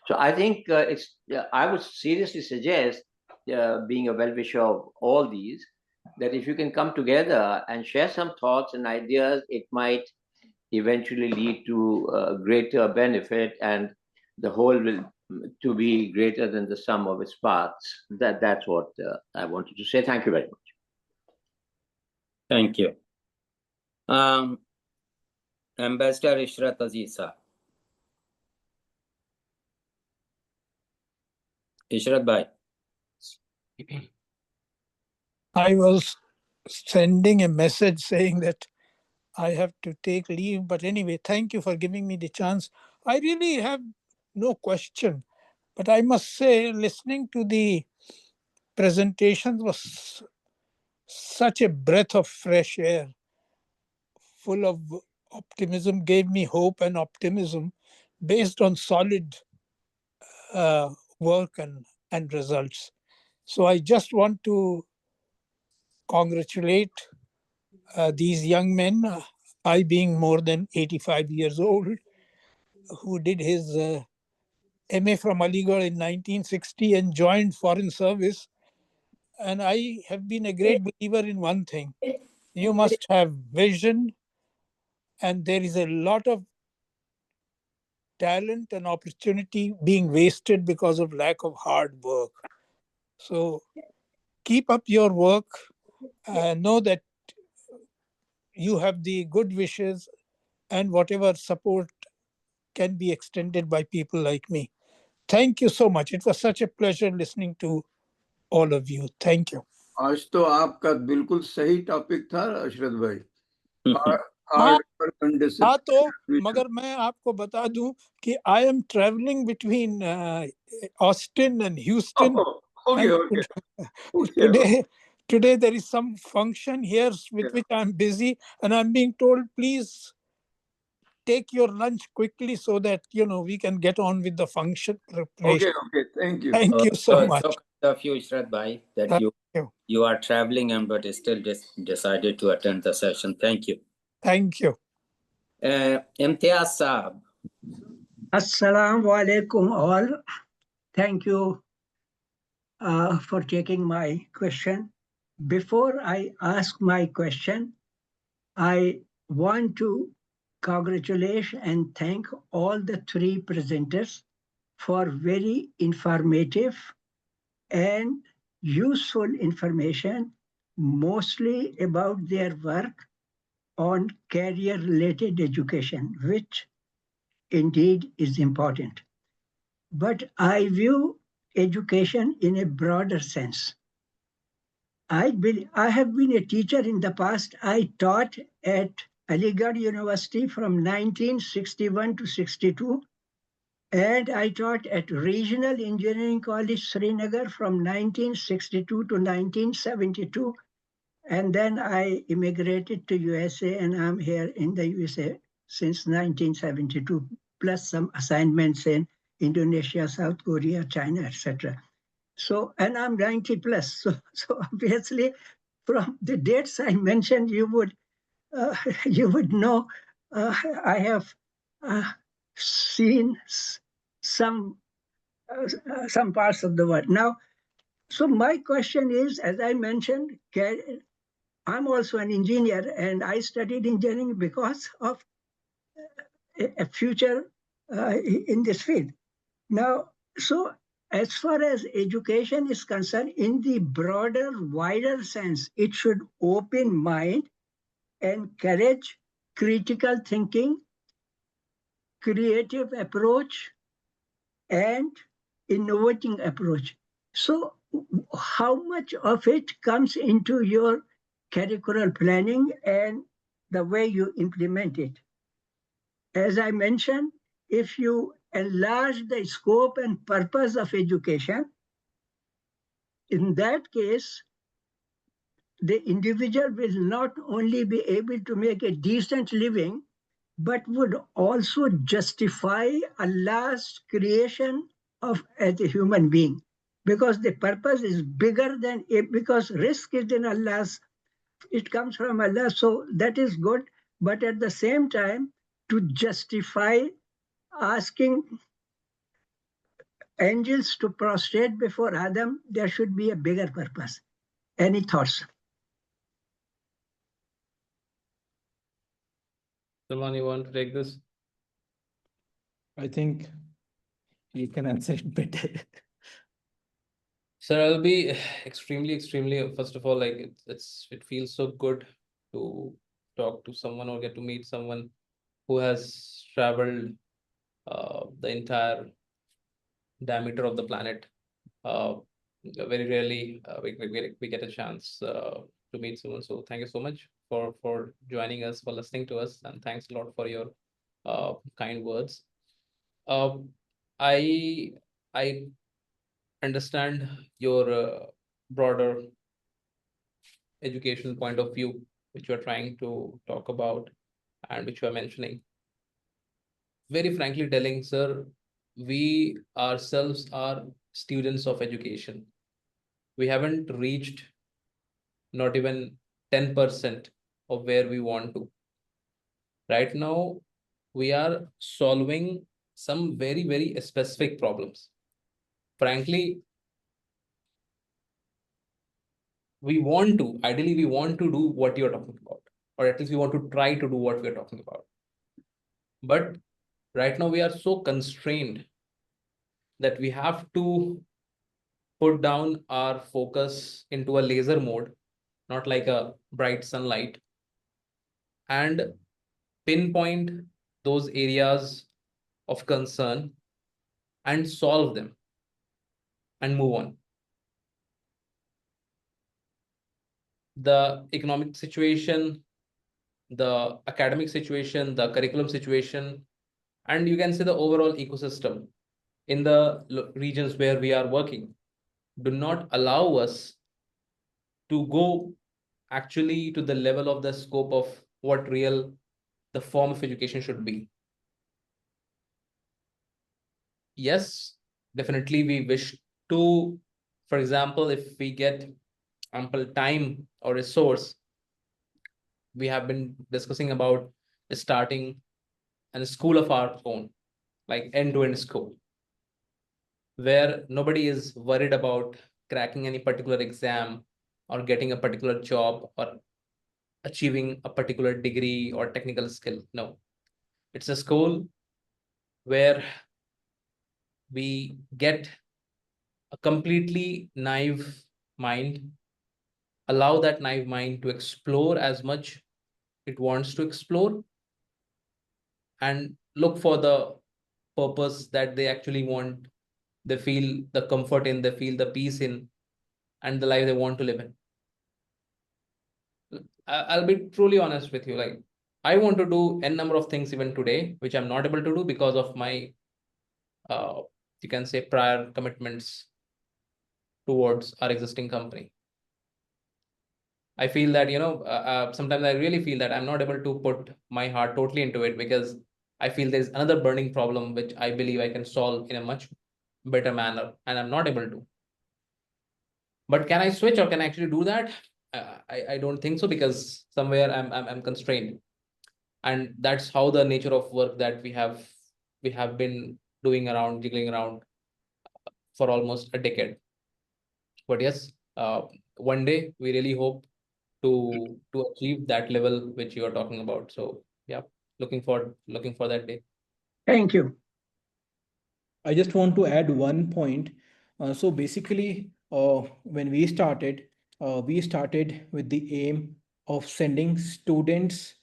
So I think I would seriously suggest, being a well-wisher of all these, that if you can come together and share some thoughts and ideas, it might eventually lead to greater benefit, and the whole will to be greater than the sum of its parts. That's what I wanted to say. Thank you very much. Thank you. Ambassador Ishrat Aziza. Ishrat Bhai. I was sending a message saying that I have to take leave, but anyway, thank you for giving me the chance. I really have no question, but I must say, listening to the presentation was such a breath of fresh air. full of optimism, gave me hope and optimism based on solid uh, work and results. So I just want to congratulate these young men, I being more than 85 years old, who did his MA from Aligarh in 1960 and joined foreign service. And I have been a great believer in one thing. You must have vision, and there is a lot of talent and opportunity being wasted because of lack of hard work. So keep up your work. Know that you have the good wishes and whatever support can be extended by people like me. Thank you so much. It was such a pleasure listening to all of you. Thank you. आज तो आपका बिल्कुल सही topic था अशरत भाई। हाँ hard work and हाँ, तो डिसिप्लिन। मगर मैं आपको बता दूं कि I am travelling between Austin and Houston okay okay today today there is some function here with which I'm busy, and I'm being told, please take your lunch quickly so that we can get on with the function preparation. Okay, thank you. Thank you so much. So kind of you, Ishrat Bhai, that Thank you are traveling and but still decided to attend the session. Thank you. Thank you. Imtiaz Saab. Assalamu alaikum all. Thank you for taking my question. Before I ask my question, I want to congratulate and thank all the three presenters for very informative and useful information, mostly about their work on career-related education, which indeed is important. But I view education in a broader sense. I have been a teacher in the past. I taught at Aligarh University from 1961 to 62, and I taught at Regional Engineering College, Srinagar from 1962 to 1972. And then I immigrated to USA, and I'm here in the USA since 1972, plus some assignments in Indonesia, South Korea, China, etc. So, and I'm 90 plus. So obviously, from the dates I mentioned, you would know I have seen some parts of the world. Now, so my question is, as I mentioned, I'm also an engineer, and I studied engineering because of a future in this field. Now, so as far as education is concerned, in the broader, wider sense, it should open mind, encourage critical thinking, creative approach, and innovating approach. So how much of it comes into your curricular planning and the way you implement it? As I mentioned, if you enlarge the scope and purpose of education, in that case, the individual will not only be able to make a decent living, but would also justify Allah's creation as a human being. Because the purpose is bigger than it, because risk is in Allah's, it comes from Allah, so that is good. But at the same time, to justify asking angels to prostrate before Adam, there should be a bigger purpose. Any thoughts? Salman, you want to take this? I think you can answer it better. Sir, I'll be extremely, first of all, like it feels so good to talk to someone or get to meet someone who has traveled the entire diameter of the planet. Very rarely we get a chance to meet someone. So thank you so much for joining us, for listening to us, and thanks a lot for your kind words. I understand your broader educational point of view, which you're trying to talk about. and which you are mentioning. Very frankly telling, sir, we ourselves are students of education. We haven't reached not even 10% of where we want to. Right now, we are solving some very, very specific problems. Frankly, ideally, we want to do what you're talking about, or at least we want to try to do what we're talking about. But right now, we are so constrained that we have to put down our focus into a laser mode, not like a bright sunlight, and pinpoint those areas of concern and solve them and move on. The economic situation, the academic situation, the curriculum situation, and you can say the overall ecosystem in the regions where we are working do not allow us to go actually to the level of the scope of what the form of education should be. Yes, definitely we wish to, for example, if we get ample time or resource, we have been discussing about starting a school of our own, like end-to-end school, where nobody is worried about cracking any particular exam or getting a particular job or achieving a particular degree or technical skill. No, it's a school where we get a completely naive mind, allow that naive mind to explore as much it wants to explore, and look for the purpose that they actually want, they feel the comfort in, they feel the peace in, and the life they want to live in. I'll be truly honest with you. Like, I want to do n number of things even today, which I'm not able to do because of my, you can say, prior commitments towards our existing company. I feel that, sometimes I really feel that I'm not able to put my heart totally into it because I feel there's another burning problem which I believe I can solve in a much better manner, and I'm not able to. But can I switch or can I actually do that? I don't think so, because somewhere I'm constrained, and that's how the nature of work that we have been doing around, jiggling around for almost a decade. But yes, one day we really hope to achieve that level which you are talking about. So yeah, looking for that day. Thank you. I just want to add one point. So basically, when we started with the aim of sending students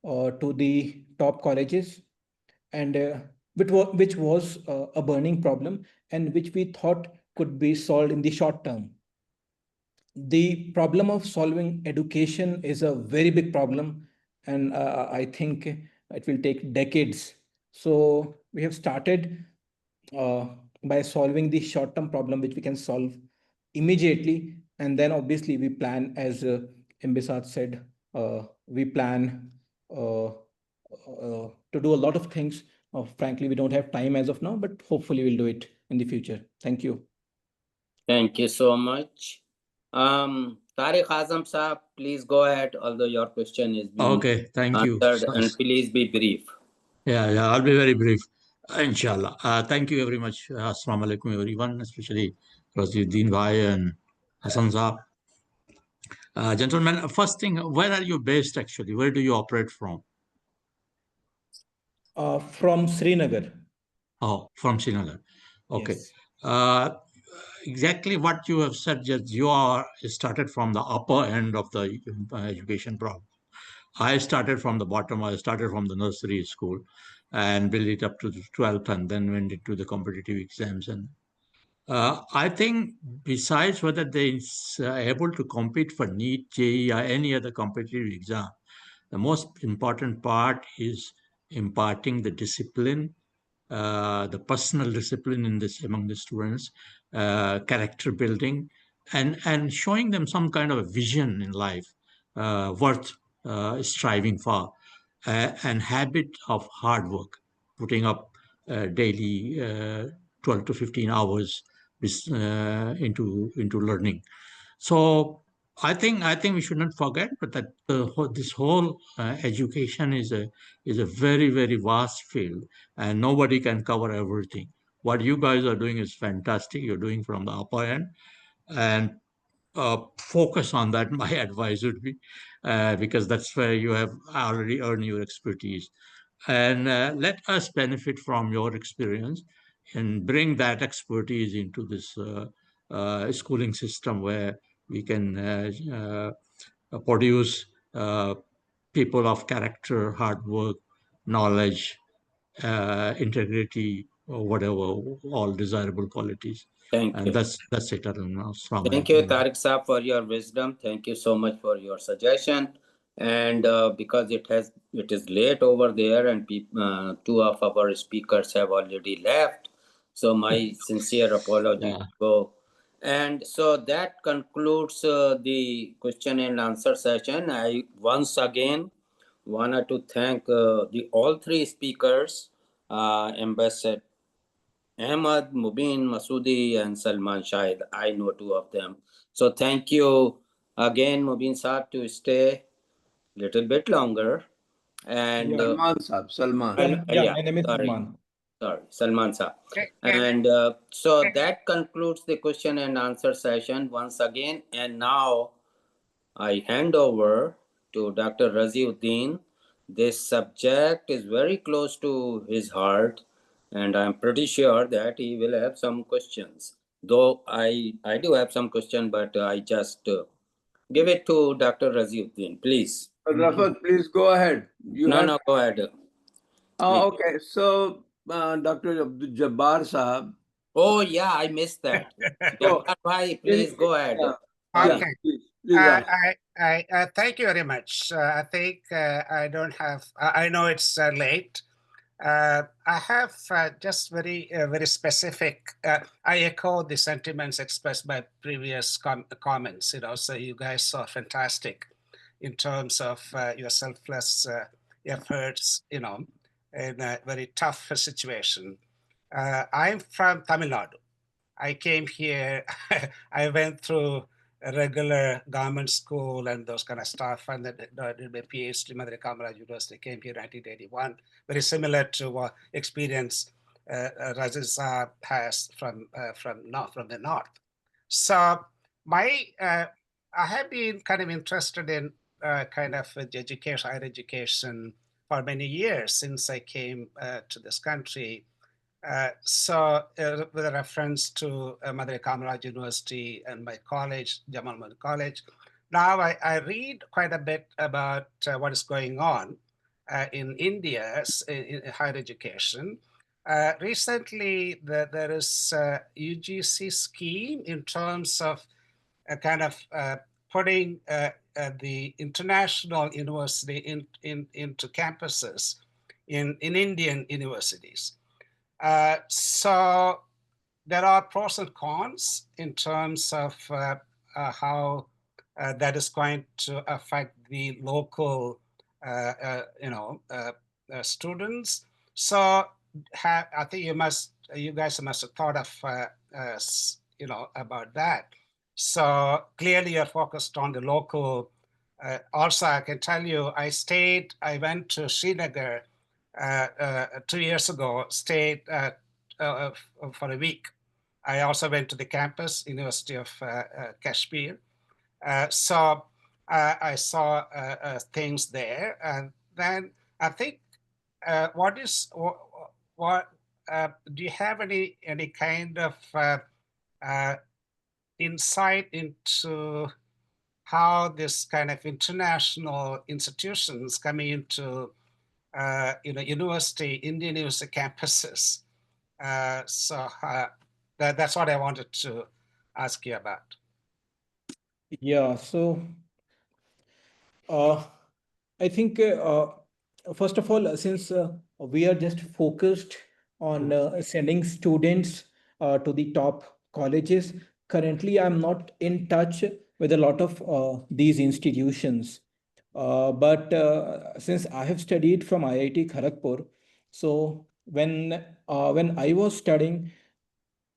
to the top colleges, and which was a burning problem, and which we thought could be solved in the short term. The problem of solving education is a very big problem, and I think it will take decades. So we have started uh, by solving the short term problem, which we can solve immediately, and then obviously we plan, as Imbesat said, we plan to do a lot of things. Frankly, we don't have time as of now, but hopefully we'll do it in the future. Thank you. Thank you so much. Tariq Azam Saab, please go ahead, although your question is being Okay, thank you. answered, and please be brief. Yeah, I'll be very brief, inshallah. Thank you very much. Assalamu alaikum, everyone, especially Raziuddin Bhai and Hassan Saab. Gentlemen, first thing, where are you based actually? Where do you operate from? From Srinagar. Oh, from Srinagar. Okay. Yes. Exactly what you have said, just you are started from the upper end of the education problem. I started from the bottom. I started from the nursery school and built it up to the 12th, and then went into the competitive exams. And I think besides whether they are able to compete for NEET, JEE, or any other competitive exam, the most important part is imparting the discipline, the personal discipline in this among the students, character building, and showing them some kind of a vision in life worth striving for. and habit of hard work, putting up daily 12 to 15 hours into learning. So I think we should not forget, but that this whole education is a very very vast field, and nobody can cover everything. What you guys are doing is fantastic. You're doing from the upper end, and focus on that. My advice would be, because that's where you have already earned your expertise, and let us benefit from your experience and bring that expertise into this schooling system where we can produce people of character, hard work, knowledge, integrity, or whatever, all desirable qualities. Thank And you. that's it. I don't know. Thank you, Tariq Saab, for your wisdom. Thank you so much for your suggestion. And because it is late over there, and two of our speakers have already left, so my sincere apology. Yeah. And so that concludes the question and answer session. I once again wanted to thank the all three speakers, Ambassador Ahmad, Mubeen Masudi, and Salman Shahid. I know two of them. So thank you again, Mubeen Saab, to stay a little bit longer. And Salman Saab, Salman. yeah, My name is sorry, Salman. Salman Saab. And so that concludes the question and answer session once again. And now I hand over to Dr. Raziuddin. This subject is very close to his heart, and I'm pretty sure that he will have some questions. Though I do have some questions, but I just give it to Dr. Raziuddin, please. Rafat, please go ahead. No, go ahead. Oh, okay. So, Dr. Abdul Jabbar Saab. Oh, yeah, I missed that. Jabbar Bhai, please go ahead. Okay. Please ask. I thank you very much. I think I don't have. I know it's late. I have just very specific. I echo the sentiments expressed by previous comments. So you guys are fantastic in terms of your selfless efforts. In a very tough situation. I'm from Tamil Nadu. I came here. I went through a regular government school and those kind of stuff, and then did my PhD, Madre Kamaraj University. Came here in 1981. Very similar to experience Rajesh has from the north. So I have been kind of interested in kind of education, higher education, for many years since I came to this country. So with a reference to Madre Kamaraj University and my college, Jamal Muhammad College, now I read quite a bit about what is going on in India in higher education. Recently, there is a UGC scheme in terms of kind of putting the international university into campuses in Indian universities. So there are pros and cons in terms of how that is going to affect the local, students. So I think you guys must have thought of, about that. So clearly you're focused on the local. Also, I can tell you, I went to Srinagar 2 years ago, stayed for a week. I also went to the campus, University of Kashmir. So I saw things there. And then I think, do you have any kind of insight into how this kind of international institutions coming into Indian university campuses? So that's what I wanted to ask you about. Yeah, so I think first of all, since we are just focused on sending students to the top colleges, currently I'm not in touch with a lot of these institutions. But since I have studied from IIT Kharagpur, so when I was studying,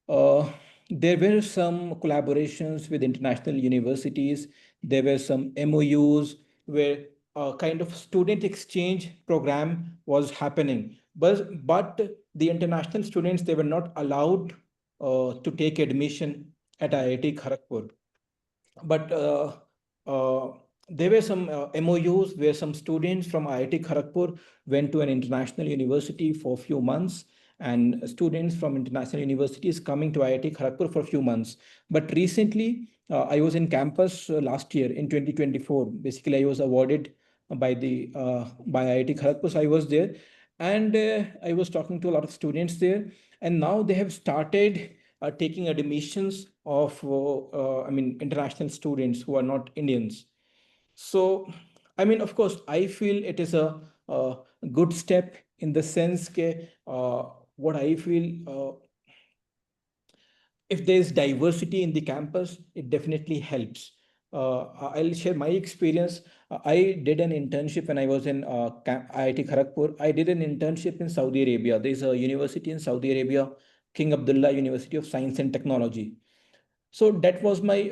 uh, there were some collaborations with international universities. There were some MOUs where a kind of student exchange program was happening. But the international students, they were not allowed to take admission at IIT Kharagpur. But there were some MOUs where some students from IIT Kharagpur went to an international university for a few months, and students from international universities coming to IIT Kharagpur for a few months. But recently, I was in campus last year in 2024. Basically, I was awarded by IIT Kharagpur. So I was there, and I was talking to a lot of students there, and now they have started taking admissions of I mean international students who are not Indians. So I mean, of course, I feel it is a good step in the sense that what I feel, if there's diversity in the campus, it definitely helps. I'll share my experience. I did an internship when I was in IIT Kharagpur. I did an internship in Saudi Arabia. There's a university in Saudi Arabia, King Abdullah University of Science and Technology. So that was my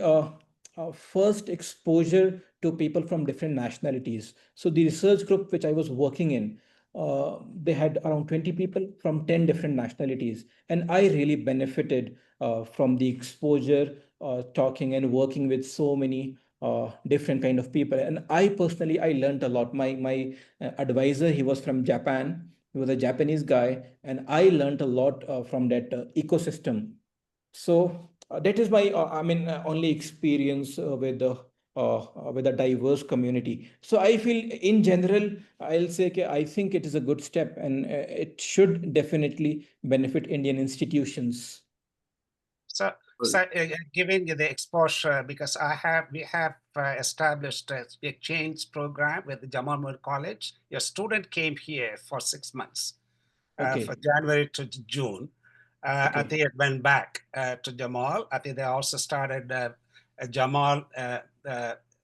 first exposure to people from different nationalities. So the research group which I was working in, they had around 20 people from 10 different nationalities, and I really benefited from the exposure, talking and working with so many different kind of people. And I personally, I learned a lot. My advisor, he was from Japan. He was a Japanese guy, and I learned a lot from that ecosystem. So that is my, I mean, only experience with a diverse community. So I feel, in general, I'll say I think it is a good step, and it should definitely benefit Indian institutions. So, giving you the exposure, because we have established an exchange program with the Jamal Muir College. Your student came here for 6 months, Okay. for January to June. I Okay. think it went back to Jamal. I think they also started a Jamal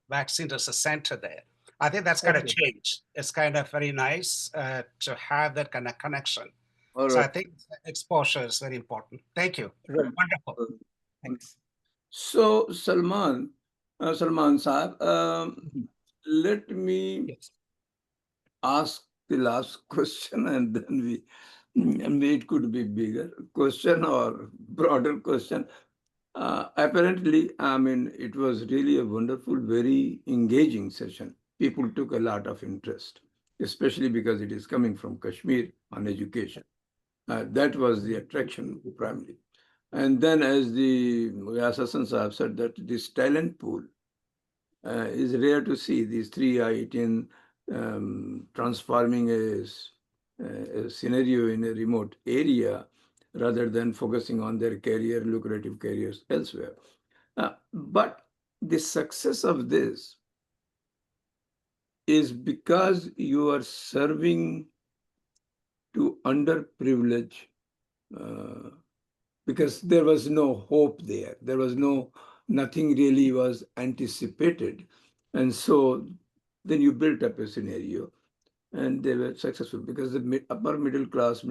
Vaccine Research Center there. I think that's going to Okay. change. It's kind of very nice to have that kind of connection. All So I right. think exposure is very important. Thank you. Right. Wonderful. Thanks. So, Salman Saab, let me Yes. ask the last question, and then maybe it could be bigger question or broader question. Apparently, I mean, it was really a wonderful, very engaging session. People took a lot of interest, especially because it is coming from Kashmir on education. That was the attraction primarily. And then, as the Assassin Sahab said, that this talent pool is rare to see. These three IITian transforming a scenario in a remote area rather than focusing on their career, lucrative careers elsewhere. But the success of this is because you are serving to underprivileged, uh, because there was no hope there. There was nothing really was anticipated. And so then you built up a scenario, and they were successful because the upper middle class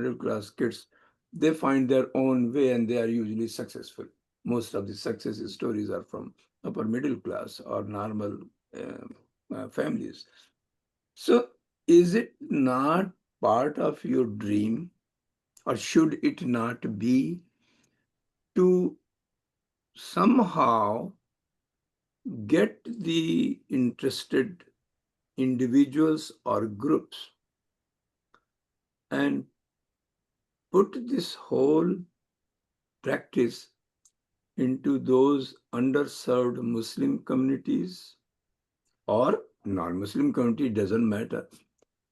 kids, they find their own way and they are usually successful. Most of the success stories are from upper middle class or normal families. So is it not part of your dream, or should it not be, to somehow get the interested individuals or groups and put this whole practice into those underserved Muslim communities or non-Muslim community, doesn't matter.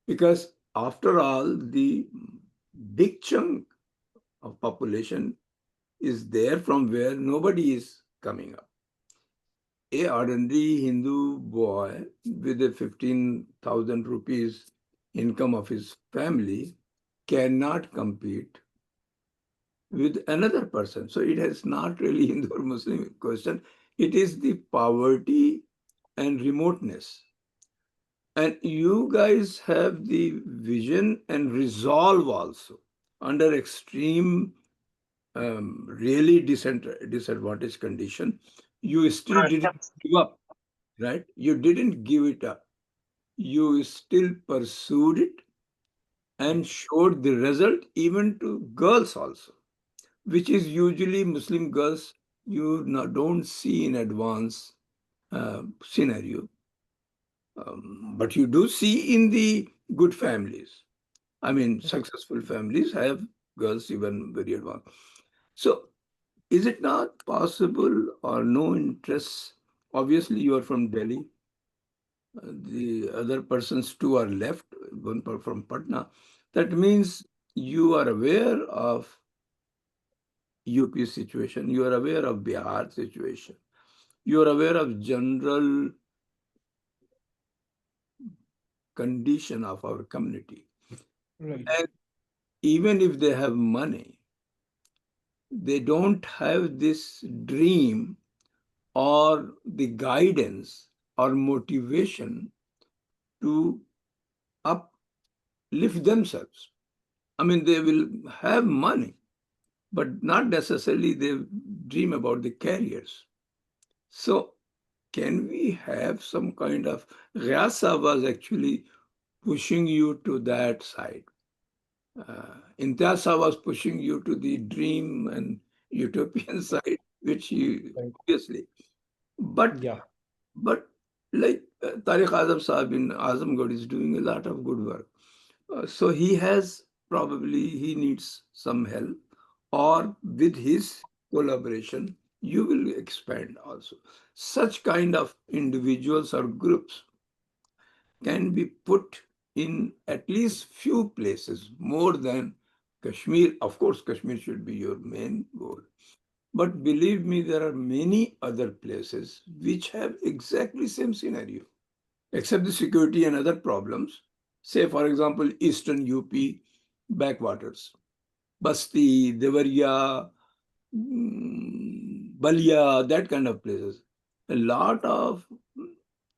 Because after all, the big chunk of population is there from where nobody is coming up. A ordinary Hindu boy with a 15,000 rupees income of his family cannot compete with another person. So it has not really Hindu or Muslim question. It is the poverty and remoteness. And you guys have the vision and resolve also under extreme, really disadvantaged condition. You still didn't give up, right? You didn't give it up. You still pursued it and showed the result even to girls also, which is usually Muslim girls you don't see in advanced scenario. But you do see in the good families. I mean, successful families have girls even very advanced. So, is it not possible or no interest? Obviously, you are from Delhi. The other persons too are left, from Patna. That means you are aware of UP situation, you are aware of Bihar situation, you are aware of general condition of our community. Right. And even if they have money, they don't have this dream or the guidance or motivation to uplift themselves. I mean, they will have money, but not necessarily they dream about the careers. So, can we have some kind of Ryasa was actually pushing you to that side. Intiasa was pushing you to the dream and utopian side, which you Right. obviously. But Yeah. but like Tariq Azam Saab in Azamgarh is doing a lot of good work. So he needs some help, or with his collaboration, you will expand also. Such kind of individuals or groups can be put in at least few places more than Kashmir. Of course, Kashmir should be your main goal. But believe me, there are many other places which have exactly same scenario, except the security and other problems. Say, for example, Eastern UP backwaters, Basti, Devariya, Balia, that kind of places. A lot of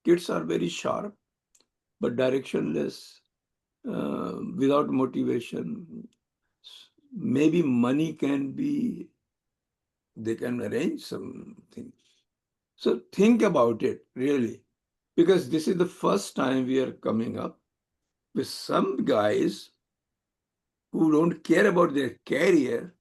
kids are very sharp, but directionless, without motivation. Maybe money can be, they can arrange something. So think about it really, because this is the first time we are coming up with some guys who don't care about their career.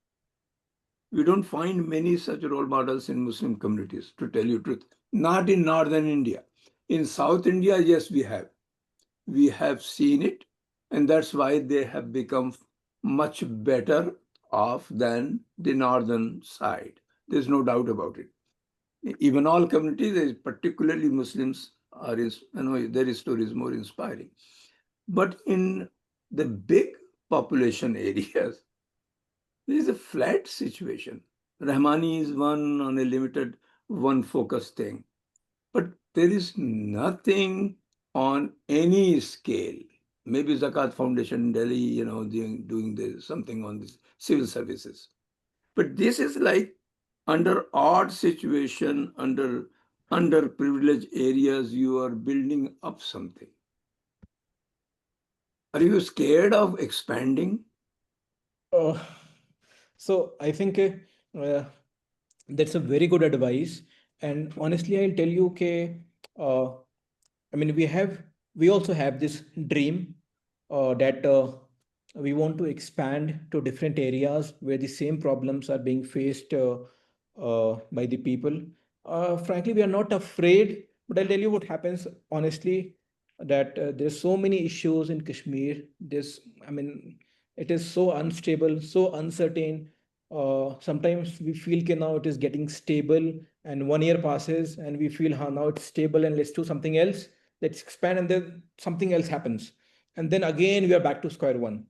We don't find many such role models in Muslim communities, to tell you the truth. Not in northern India. In South India, yes, we have. We have seen it, and that's why they have become much better off than the northern side. There's no doubt about it. Even all communities, particularly Muslims, their story is more inspiring. But in the big population areas, there is a flat situation. Rahmani is one on a limited, one focus thing. But there is nothing on any scale. Maybe Zakat Foundation in Delhi, doing something on this civil services. But this is like under odd situation, under underprivileged areas, you are building up something. Are you scared of expanding? Uh, so I think that's a very good advice. And honestly, I'll tell you, okay, I mean, we also have this dream that we want to expand to different areas where the same problems are being faced by the people. Frankly, we are not afraid, but I'll tell you what happens honestly, that there's so many issues in Kashmir. I mean, it is so unstable, so uncertain. Sometimes we feel that now it is getting stable, and 1 year passes, and we feel, how now it's stable, and let's do something else, let's expand, and then something else happens, and then again we are back to square one,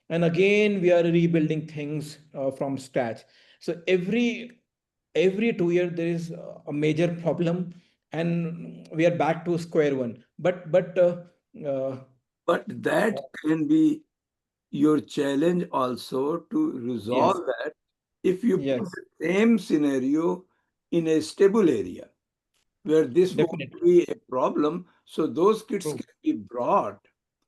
and again we are rebuilding things from scratch. So every 2 year there is a major problem, and we are back to square one. Uh, But that can be your challenge also to yes, resolve that if you put yes, the same scenario in a stable area where this won't Definitely. be a problem. So those kids True. can be brought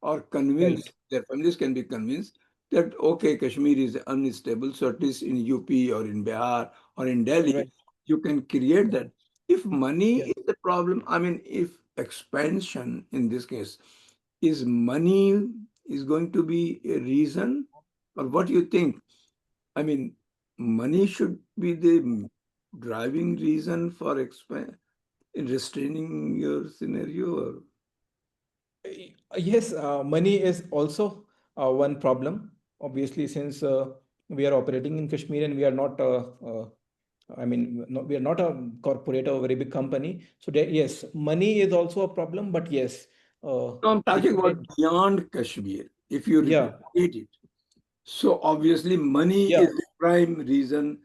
or Right. convinced, their families can be convinced that, okay, Kashmir is unstable, so at least in UP or in Bihar or in Delhi, Right. you can create that. If money Yes. is the problem, I mean, if expansion in this case is money is going to be a reason, or what do you think? I mean, money should be the driving reason for restraining your scenario. Or... Yes, money is also one problem. Obviously, since we are operating in Kashmir and we are not, I mean, no, we are not a corporate or a very big company. So there, yes, money is also a problem. But yes, No, I'm if talking you about get, beyond Kashmir. If you yeah, repeat it, so obviously money yeah, is the prime reason.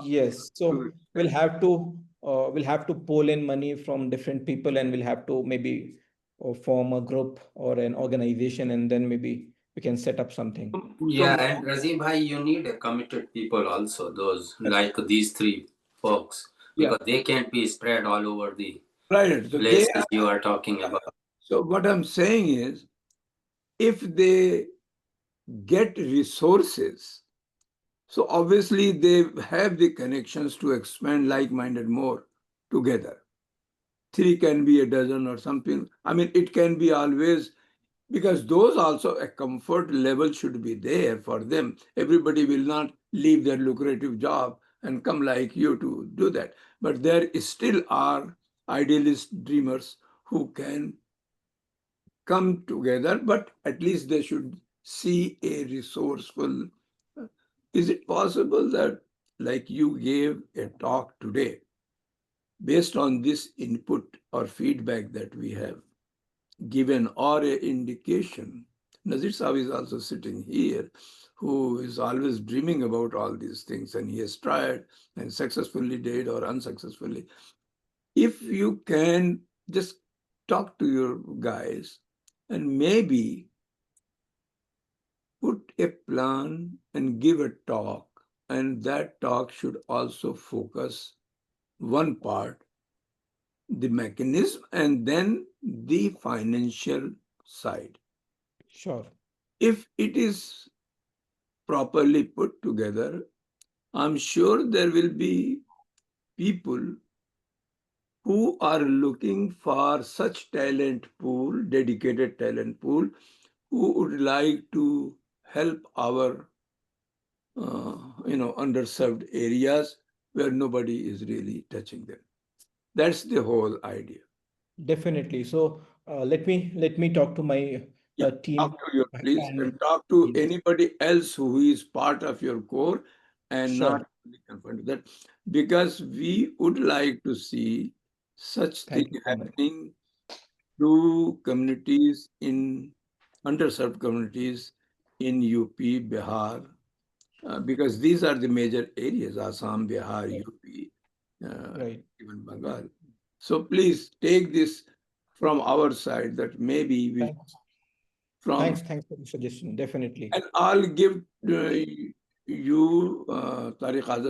yes. So we'll have to pull in money from different people, and we'll have to maybe form a group or an organization, and then maybe we can set up something. Yeah, and Razim bhai, you need a committed people also, those like these three folks, Yeah, because they can't be spread all over the right. So they places you are talking are, about. so what I'm saying is, if they get resources, so obviously they have the connections to expand like-minded more together. Three can be a dozen or something. I mean, it can be always, because those also a comfort level should be there for them. Everybody will not leave their lucrative job and come like you to do that. But there still are idealist dreamers who can come together, but at least they should see a resourceful. Is it possible that, like you gave a talk today, based on this input or feedback that we have given or a indication? Nazir Saab is also sitting here, who is always dreaming about all these things, and he has tried and successfully did or unsuccessfully. If you can just talk to your guys and maybe put a plan and give a talk, and that talk should also focus one part, the mechanism, and then the financial side. Sure. If it is properly put together, I'm sure there will be people who are looking for such talent pool, dedicated talent pool, who would like to help our underserved areas where nobody is really touching them. That's the whole idea. Definitely. So let me talk to my Yeah, talk team, to your please, and and talk to yes, anybody else who is part of your core and not sure. only confined to that, because we would like to see such thing Thank you so much. happening to communities in underserved communities in UP, Bihar, because these are the major areas: Assam, Bihar, Right. UP, Right. even Bengal. So please take this from our side, that maybe we Thanks. from, Thanks for the suggestion. Definitely. and I'll give you Tariq Azam